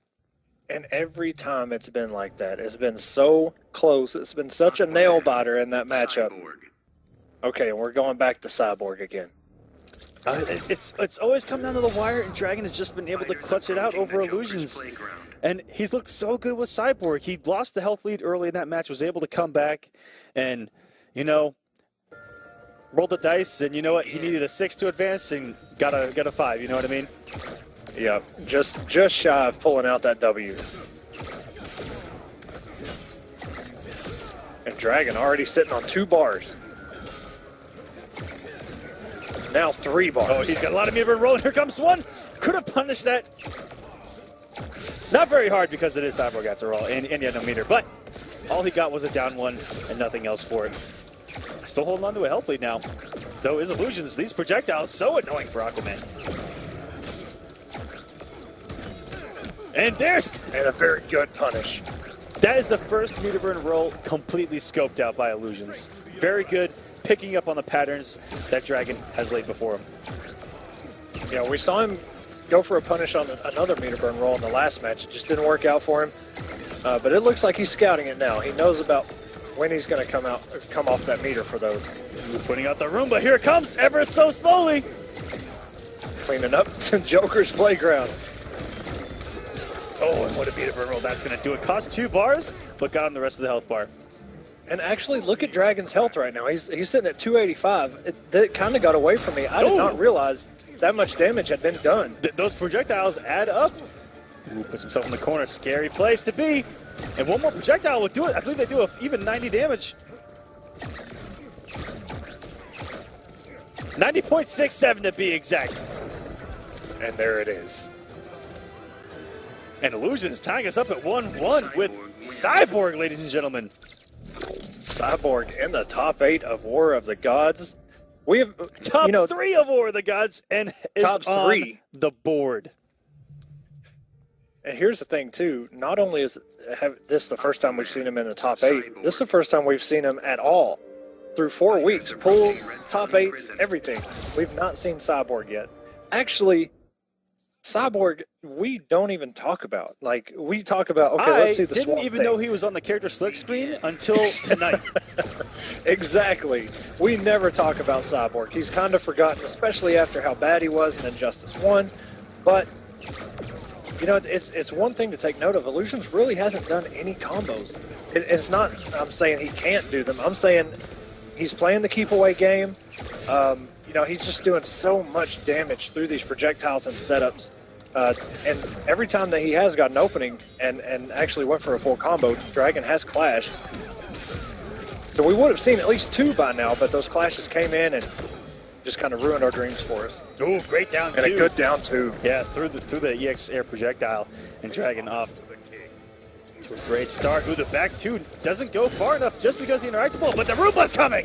And every time it's been like that. It's been so close. It's been such a nail biter in that matchup. Cyborg. Okay, and we're going back to Cyborg again. It's always come down to the wire, and Dragon has just been able to clutch it out over Illusions. And he's looked so good with Cyborg. He lost the health lead early in that match, was able to come back and, you know, rolled the dice, and you know what? He needed a 6 to advance and got a 5, you know what I mean? Yeah, just shy of pulling out that W. And Dragon already sitting on 2 bars. Now 3 bars. Oh, he's got a lot of meter burn rolling. Here comes one. Could have punished that. Not very hard because it is Cyborg after all, and he had no meter. But all he got was a down one and nothing else for it. Still holding on to a health lead now. Though his Illusions, these projectiles, so annoying for Aquaman. And there's... And a very good punish. That is the first meter burn roll completely scoped out by Illusions. Very good, picking up on the patterns that Dragon has laid before him. Yeah, we saw him go for a punish on another meter burn roll in the last match. It just didn't work out for him. But it looks like he's scouting it now. He knows about when he's going to come off that meter for those. Putting out the Roomba. Here it comes, ever so slowly. Cleaning up to Joker's playground. Oh, and what a meter burn roll that's going to do. It cost 2 bars, but got him the rest of the health bar. And actually, look at Dragon's health right now. He's sitting at 285. That kind of got away from me. I did not realize that much damage had been done. Those projectiles add up. Ooh, puts himself in the corner. Scary place to be. And one more projectile will do it. I believe they do even 90 damage. 90.67 to be exact. And there it is. And Iluusions tying us up at 1-1 with Cyborg, ladies and gentlemen. Cyborg in the top 8 of War of the Gods. We have Top 3 of War of the Gods and is top on 3. the board. And here's the thing, too. Not only is this the first time we've seen him in the top 8, this is the first time we've seen him at all. Through 4 weeks, pulls, top 8s, everything. We've not seen Cyborg yet. Actually, Cyborg, we don't even talk about. Like, we talk about, okay, let's see the I didn't even know he was on the character select screen until tonight. Exactly. We never talk about Cyborg. He's kind of forgotten, especially after how bad he was in Injustice 1. But, you know, it's one thing to take note of. Iluusions really hasn't done any combos. It's not, I'm saying he can't do them. I'm saying he's playing the keep away game. You know, he's just doing so much damage through these projectiles and setups. And every time that he has got an opening and actually went for a full combo, Dragon has clashed. So we would have seen at least 2 by now, but those clashes came in and just kind of ruined our dreams for us. Ooh, great down 2. And a good down 2. Yeah, through the EX air projectile and Dragon off. So a great start. Ooh, the back 2 doesn't go far enough just because the interactable, but the Roomba's coming!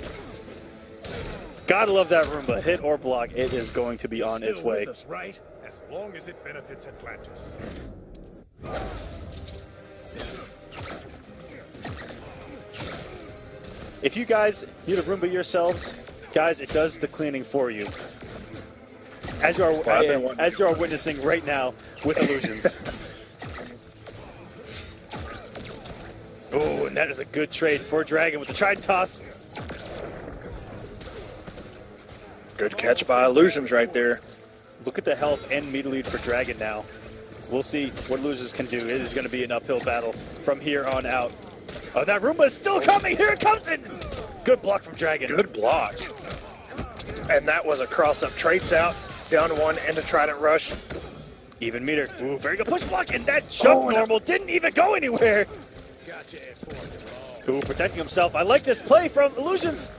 Gotta love that Roomba. Hit or block, it is going to be on its way. With us, right? As long as it benefits Atlantis. If you guys need a Roomba yourselves, guys, it does the cleaning for you. As you are witnessing right now with Iluusions. Oh, and that is a good trade for Dragon with the Trident toss. Good catch by Iluusions right there. Look at the health and meter lead for Dragon now. We'll see what Iluusions can do. It is going to be an uphill battle from here on out. Oh, that Roomba is still coming. Here it comes in. Good block from Dragon. Good block. And that was a cross-up traits out. Down 1 into Trident Rush. Even meter. Ooh, very good push block. And that jump normal didn't even go anywhere. Ooh, protecting himself. I like this play from Iluusions.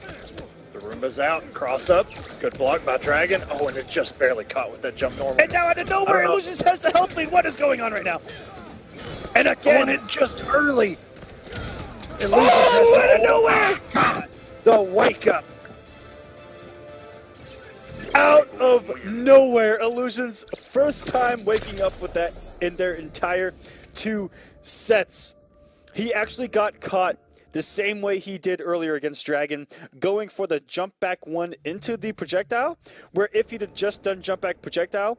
The Roomba's out. Cross up. Good block by Dragon. Oh, and it just barely caught with that jump normal. And now out of nowhere, Iluusions has the health lead. What is going on right now? And again. Oh, and it just early. Oh, out of nowhere. God. The wake up. Out of nowhere, Iluusions' first time waking up with that in their entire 2 sets. He actually got caught the same way he did earlier against Dragon, going for the jump back 1 into the projectile, where if he'd have just done jump back projectile,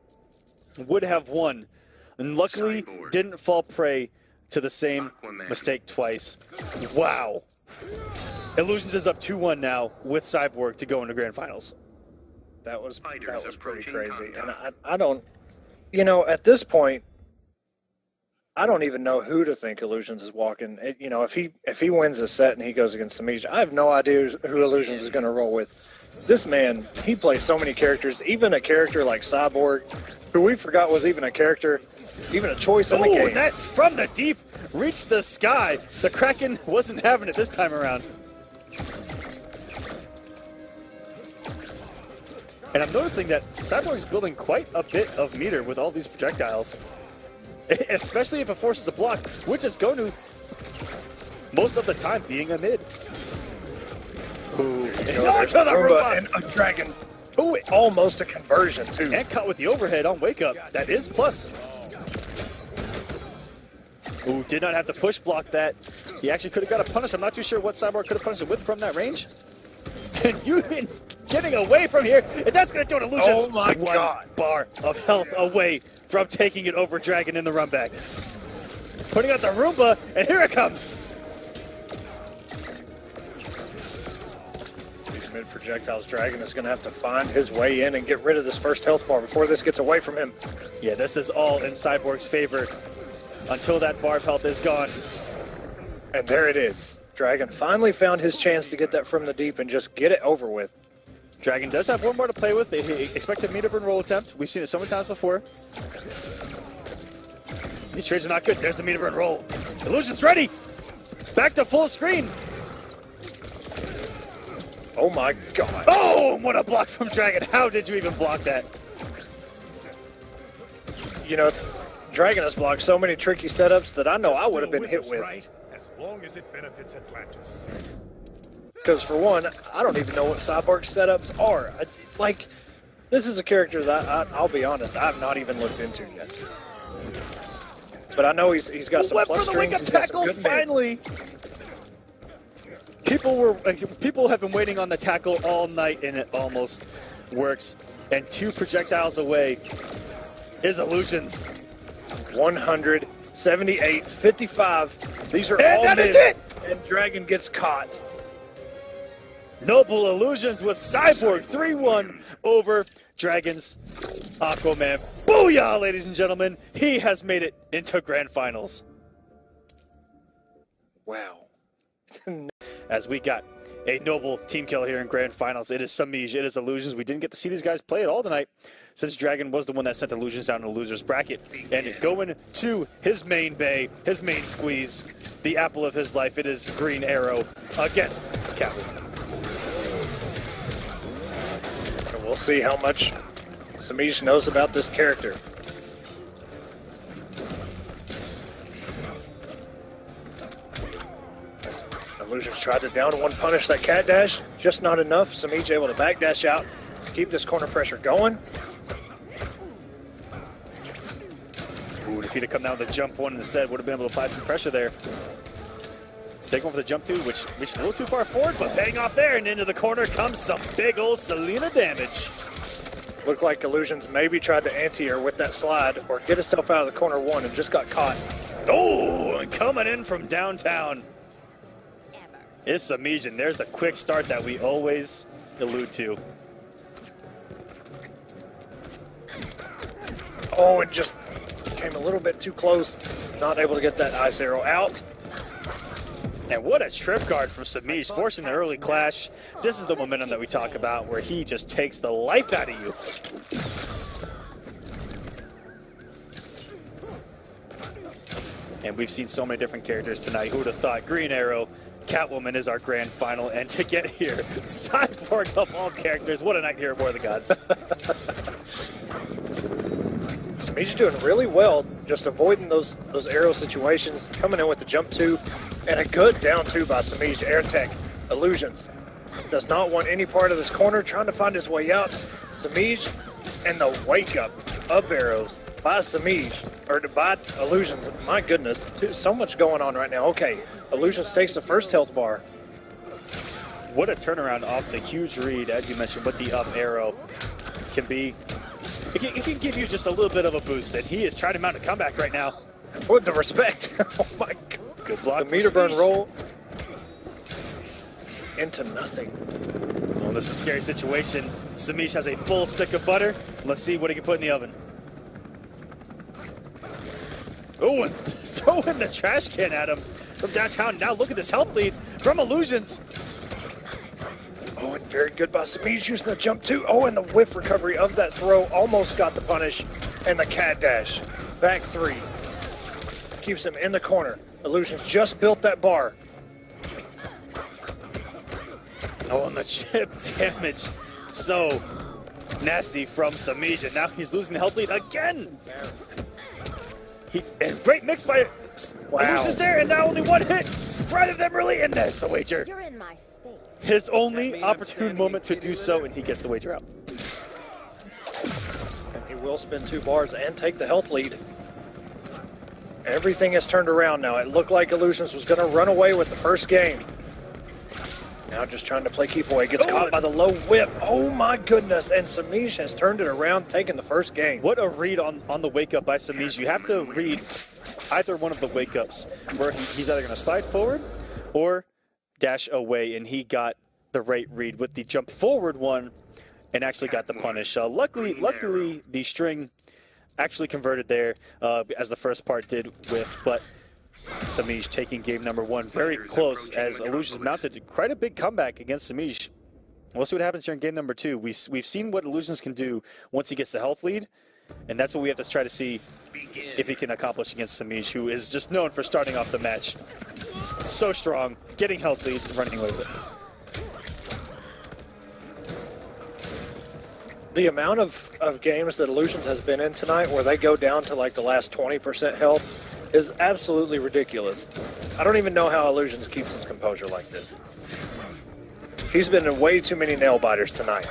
would have won. And luckily, Cyborg. didn't fall prey to the same Aquaman. mistake twice. Wow. Iluusions is up 2-1 now with Cyborg to go into Grand Finals. That was pretty approaching crazy. And contact. I don't, you know, at this point, I don't even know who to think Iluusions is walking. You know, if he wins a set and he goes against Semiij, I have no idea who Iluusions is going to roll with. This man, he plays so many characters, even a character like Cyborg, who we forgot was even a character, even a choice in the game. Oh, and that from the deep reached the sky. The Kraken wasn't having it this time around. And I'm noticing that Cyborg's building quite a bit of meter with all these projectiles. Especially if it forces a block, which is going to, most of the time, being a mid. Ooh, and onto the Roomba! And a Dragon. Ooh, Almost a conversion, too. and caught with the overhead on Wake Up. That is plus. Ooh, did not have to push block that. He actually could have got a punish. I'm not too sure what Cyborg could have punished it with from that range. And you've been getting away from here, and that's going to do an Iluusions. Oh my God. 1 bar of health away from taking it over Dragon in the run back. Putting out the Roomba, and here it comes. These mid projectiles, Dragon is going to have to find his way in and get rid of this first health bar before this gets away from him. Yeah, this is all in Cyborg's favor until that bar of health is gone. And there it is. Dragon finally found his chance to get that from the deep and just get it over with. Dragon does have 1 more to play with. They expect a meet-up and roll attempt. We've seen it so many times before. These trades are not good. There's the meter burn roll. Iluusions ready. Back to full screen. Oh my god. Oh, what a block from Dragon. How did you even block that? You know, Dragon has blocked so many tricky setups that I know I would have been hit us, with. right? As long as it benefits Atlantis. Because for one, I don't even know what Cyborg setups are. Like, this is a character that I'll be honest, I've not even looked into yet. But I know he's got some Went plus for the strings. wake-up He's got some tackle, good finally. People have been waiting on the tackle all night, and it almost works. And 2 projectiles away is Iluusions. 178, 55. These are And all that mid, is it! and Dragon gets caught. Noble Iluusions with Cyborg 3-1 over Dragon's Aquaman. Booyah, ladies and gentlemen. He has made it into Grand Finals. Wow. As we got a noble team kill here in Grand Finals. It is Semiij, it is Iluusions. We didn't get to see these guys play at all tonight, since Dragon was the one that sent Iluusions down in the loser's bracket. And going to his main bay, his main squeeze, the apple of his life, it is Green Arrow against Catwoman. And we'll see how much Semiij knows about this character. Iluusions tried to down one punish that cat dash, just not enough. Semiij able to backdash out to keep this corner pressure going. Ooh, if he'd have come down with the jump one instead, would have been able to apply some pressure there. He's taking one for the jump two, which reached a little too far forward, but paying off there, and into the corner comes some big old Selena damage. Looked like Iluusions maybe tried to anti-air with that slide or get himself out of the corner one and just got caught. Oh, and coming in from downtown is Semiij, and there's the quick start that we always allude to. Oh, and just came a little bit too close. Not able to get that ice arrow out. And what a trip guard from Semiij, forcing the early clash. This is the momentum that we talk about, where he just takes the life out of you. And we've seen so many different characters tonight. Who would have thought Green Arrow, Catwoman is our grand final, and to get here, Cyborg of all characters. What a night here at War of the Gods. Semiij doing really well, just avoiding those arrow situations, coming in with the jump two, and a good down two by Semiij. Air tech, Iluusions. Does not want any part of this corner, trying to find his way out. Semiij, and the wake up of arrows by Semiij, or by Iluusions. My goodness, so much going on right now. Okay, Iluusions takes the first health bar. What a turnaround off the huge read, as you mentioned, with the up arrow can be. It can give you just a little bit of a boost, and he is trying to mount a comeback right now. With the respect. Oh my god. Good block. The meter burn roll into nothing. Well, this is a scary situation. Semiij has a full stick of butter. Let's see what he can put in the oven. Oh, and throw in the trash can at him from downtown. Now look at this health lead from Iluusions. Oh, and very good by Semiij using the jump too. Oh, and the whiff recovery of that throw almost got the punish. And the cat dash. Back three. Keeps him in the corner. Iluusions just built that bar. Oh, and the chip damage. So nasty from Semiij. And now he's losing the health lead again. And great mix by Iluusions there, and now only one hit for either of them really, and there's the wager. You're in my space. His only opportune moment to do so, and he gets the wager out. And he will spin 2 bars and take the health lead. Everything has turned around now. It looked like Iluusions was going to run away with the first game. Now just trying to play keep away. Gets caught by the low whip. Oh my goodness. And Semiij has turned it around, taking the first game. What a read on the wake up by Semiij. You have to read either one of the wake ups where he's either going to slide forward or dash away. And he got the right read with the jump forward one and actually got the punish. Luckily, the string actually converted there as the first part did with, but Semiij taking game number 1 very close as Iluusions mounted quite a big comeback against Semiij. We'll see what happens here in game number 2. We've seen what Iluusions can do once he gets the health lead, And that's what we have to try to see Begin. if he can accomplish against Semiij, who is just known for starting off the match so strong, getting health leads, and running away with it. The amount of games that Iluusions has been in tonight where they go down to like the last 20% health is absolutely ridiculous. I don't even know how Iluusions keeps his composure like this. He's been in way too many nail biters tonight.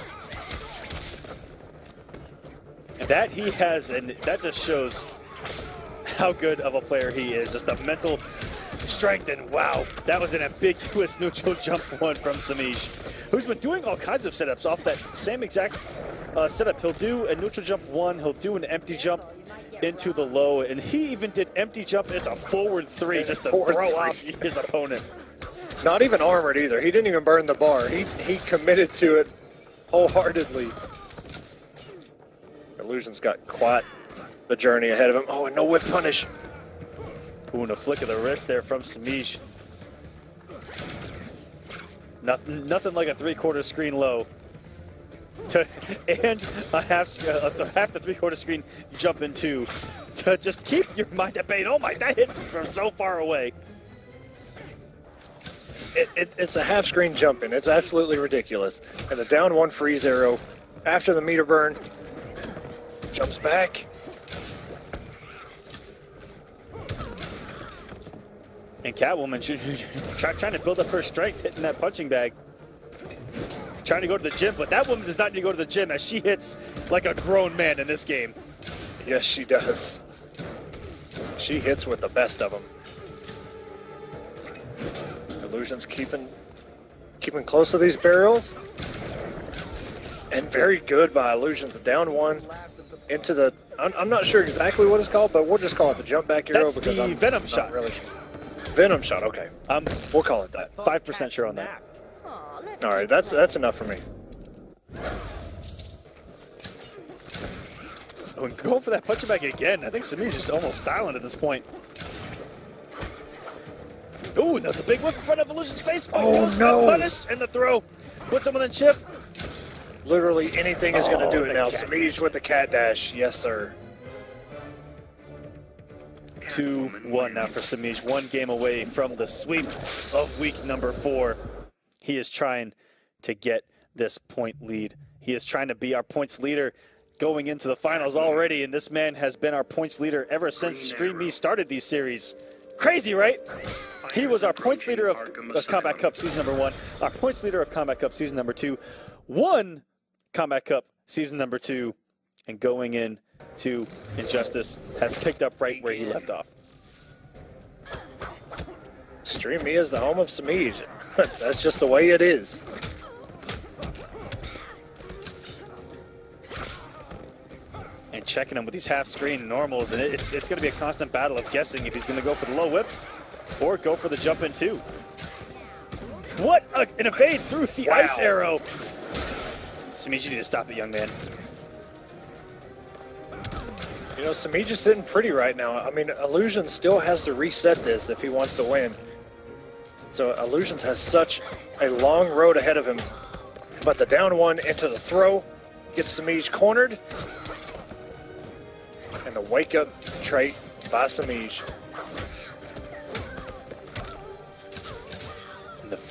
That he has, and that just shows how good of a player he is. Just the mental strength, and wow, that was an ambiguous neutral jump one from Semiij, who's been doing all kinds of setups off that same exact setup. He'll do a neutral jump one, he'll do an empty jump into the low, and he even did empty jump into forward three just to throw off his opponent. Not even armored either. He didn't even burn the bar. He committed to it wholeheartedly. Iluusions got quite the journey ahead of him. Oh, and no whip punish. Ooh, and a flick of the wrist there from Semiij. Nothing like a three-quarter screen low. And a half the three-quarter screen jump into to just keep your mind at bay. Oh my, that hit from so far away. It's a half screen jump in. It's absolutely ridiculous. And the down one freeze arrow after the meter burn. Jumps back. And Catwoman trying to build up her strength, hitting that punching bag. Trying to go to the gym, but that woman does not need to go to the gym as she hits like a grown man in this game. Yes, she does. She hits with the best of them. Iluusions keeping close to these barrels. And very good by Iluusions. Down one into the... I'm not sure exactly what it's called, but we'll just call it the jump back arrow. That's because the I'm Venom not shot. Really sure. Venom shot, okay. We'll call it that. 5% sure on that. All right, that's enough for me. Oh, and going for that punching bag again. I think Semiij is almost styling at this point. Ooh, that's a big whip in front of Iluusions' face. Oh, no. Punished, and the throw. Puts him on the chip. Literally anything is going to do it the now. cat. Semiij with the cat dash. Yes, sir. 2-1 now for Semiij. One game away from the sweep of week number 4. He is trying to get this point lead. He is trying to be our points leader going into the finals already, and this man has been our points leader ever since Semiij started these series. Crazy, right? He was our points leader of Combat Cup Season number 1, our points leader of Combat Cup Season number 2, won Combat Cup Season number 2, and going in to Injustice has picked up right where he left off. Semiij is the home of Semiij. That's just the way it is. And checking him with these half-screen normals, and it's going to be a constant battle of guessing if he's going to go for the low whip or go for the jump in two. What an evade through the ice arrow! Semiij, you need to stop it, young man. You know, Semiij is sitting pretty right now. I mean, Iluusions still has to reset this if he wants to win. So Iluusions has such a long road ahead of him. But the down one into the throw gets Semiij cornered. And the wake-up trait by Semiij.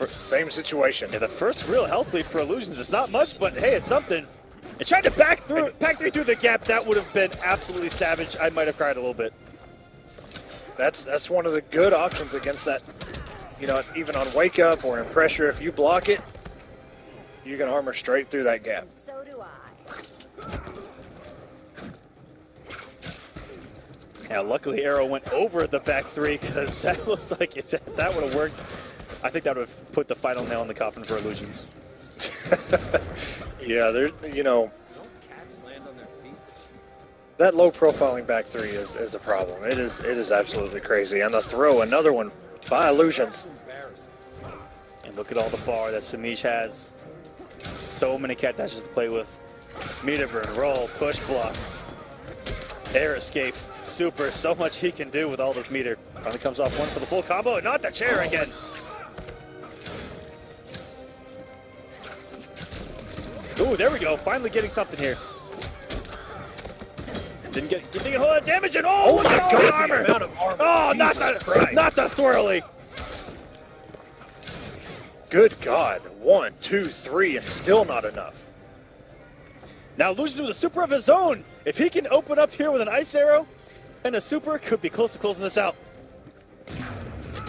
Same situation. Yeah, the first real health lead for Iluusions is not much, but hey, it's something. And trying to back through the gap, that would have been absolutely savage. I might have cried a little bit. That's one of the good options against that. You know, even on wake up or in pressure, if you block it, you can armor straight through that gap. So do I. Yeah, luckily Arrow went over the back three, because that looked like if that would have worked, I think that would have put the final nail in the coffin for Iluusions. Yeah, there's, you know, that low profiling back three is a problem. It is absolutely crazy. And the throw, another one by Iluusions. And look at all the bar that Semiij has. So many cat dashes to play with. Meter burn, roll, push block, air escape, super. So much he can do with all this meter. Finally comes off one for the full combo, and not the chair again. Ooh, there we go. Finally getting something here. Didn't get a whole lot of damage, and oh, look my at all the God, armor! the amount of armor. Oh, not Jesus Christ. the swirly! Good God. 1, 2, 3, and still not enough. Now Iluusions with a super of his own. If he can open up here with an ice arrow and a super, could be close to closing this out.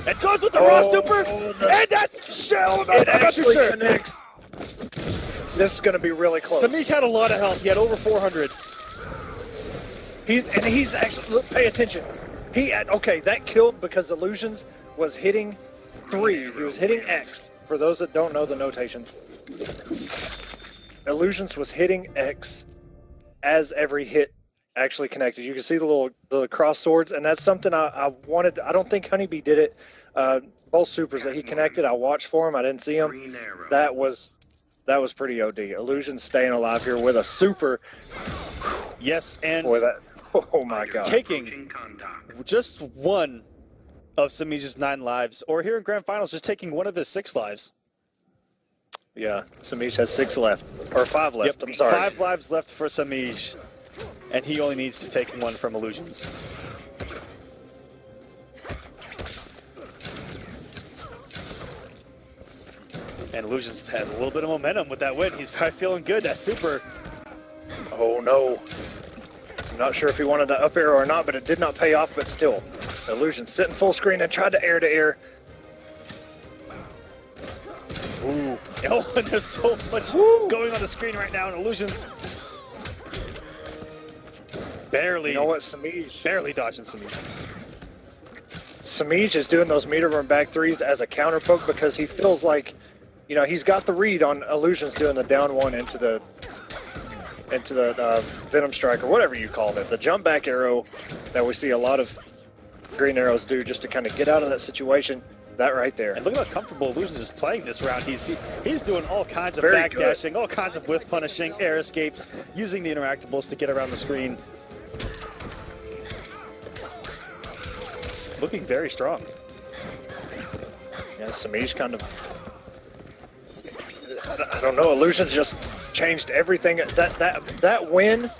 It goes with the raw super, and that's shell. It actually connects. This is going to be really close. Semiij had a lot of health. He had over 400. He's actually, look, pay attention. Okay, that killed because Iluusions was hitting 3. He was hitting X. For those that don't know the notations, Iluusions was hitting X as every hit actually connected. You can see the cross swords, and that's something I wanted. I don't think Honeybee did it. Both supers that he connected, I watched for him. I didn't see him. That was pretty OD. Iluusions staying alive here with a super. Yes, and boy, oh my God. Taking just one of Semiij's 9 lives, or here in Grand Finals, just taking one of his 6 lives. Yeah, Semiij has 6 left, or 5 left. Yep, I'm sorry. 5 lives left for Semiij, and he only needs to take one from Iluusions. And Iluusions has a little bit of momentum with that win. He's probably feeling good. That super. Oh no. I'm not sure if he wanted to up air or not, but it did not pay off, but still. Iluusions sitting full screen and tried to air. Ooh. Oh, and there's so much going on the screen right now, and Iluusions barely. You know what, Semiij? Barely dodging Semiij. Semiij is doing those meter run back 3s as a counter poke because he feels like, you know, he's got the read on Iluusions doing the down 1 into the Venom Strike, or whatever you called it, the jump back arrow that we see a lot of green arrows do just to kind of get out of that situation. That right there. And look at how comfortable Iluusions is playing this round. He's doing all kinds of Very backdashing, all kinds of whiff punishing, air escapes, using the interactables to get around the screen. Looking very strong. Yeah, Semiij kind of, I don't know, Iluusions just changed everything. That win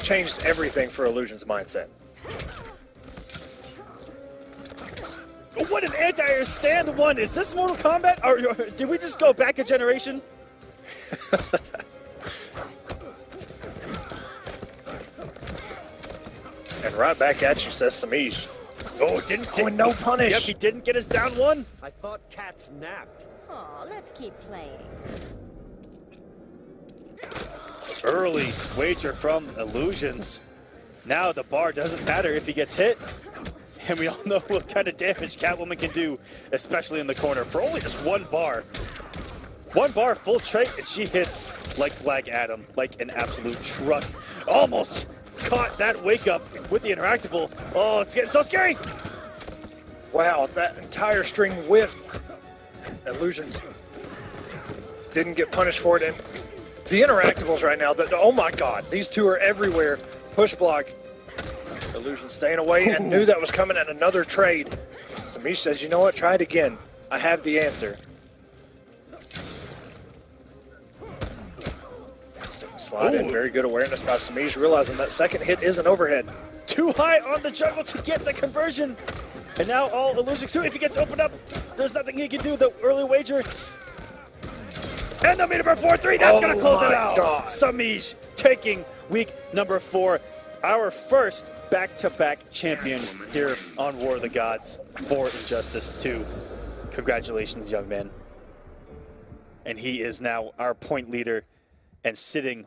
changed everything for Iluusions' mindset. What an anti-air stand 1. Is this Mortal Kombat? Or did we just go back a generation? And right back at you, says Semiij. Oh, didn't no punish. Yep, he didn't get his down 1. I thought cats napped. Aw, let's keep playing. Early wager from Iluusions. Now the bar doesn't matter if he gets hit. And we all know what kind of damage Catwoman can do, especially in the corner, for only just 1 bar. 1 bar, full trait, and she hits like Black Adam, like an absolute truck. Almost caught that wake up with the interactable. Oh, it's getting so scary. Wow, that entire string whiffed. Iluusions didn't get punished for it. And the interactables right now, oh my God, these two are everywhere. Push block. Iluusions staying away and knew that was coming at another trade. Semiij says, you know what, try it again. I have the answer. Slide in, very good awareness by Semiij, realizing that second hit is an overhead. Too high on the juggle to get the conversion. And now all Iluusions too, if he gets opened up, there's nothing he can do. The early wager. And the meter bar 4-3, that's going to close it out. God. Semiij taking week number 4. Our first back-to-back champion here on War of the Gods for Injustice 2. Congratulations, young man. And he is now our point leader and sitting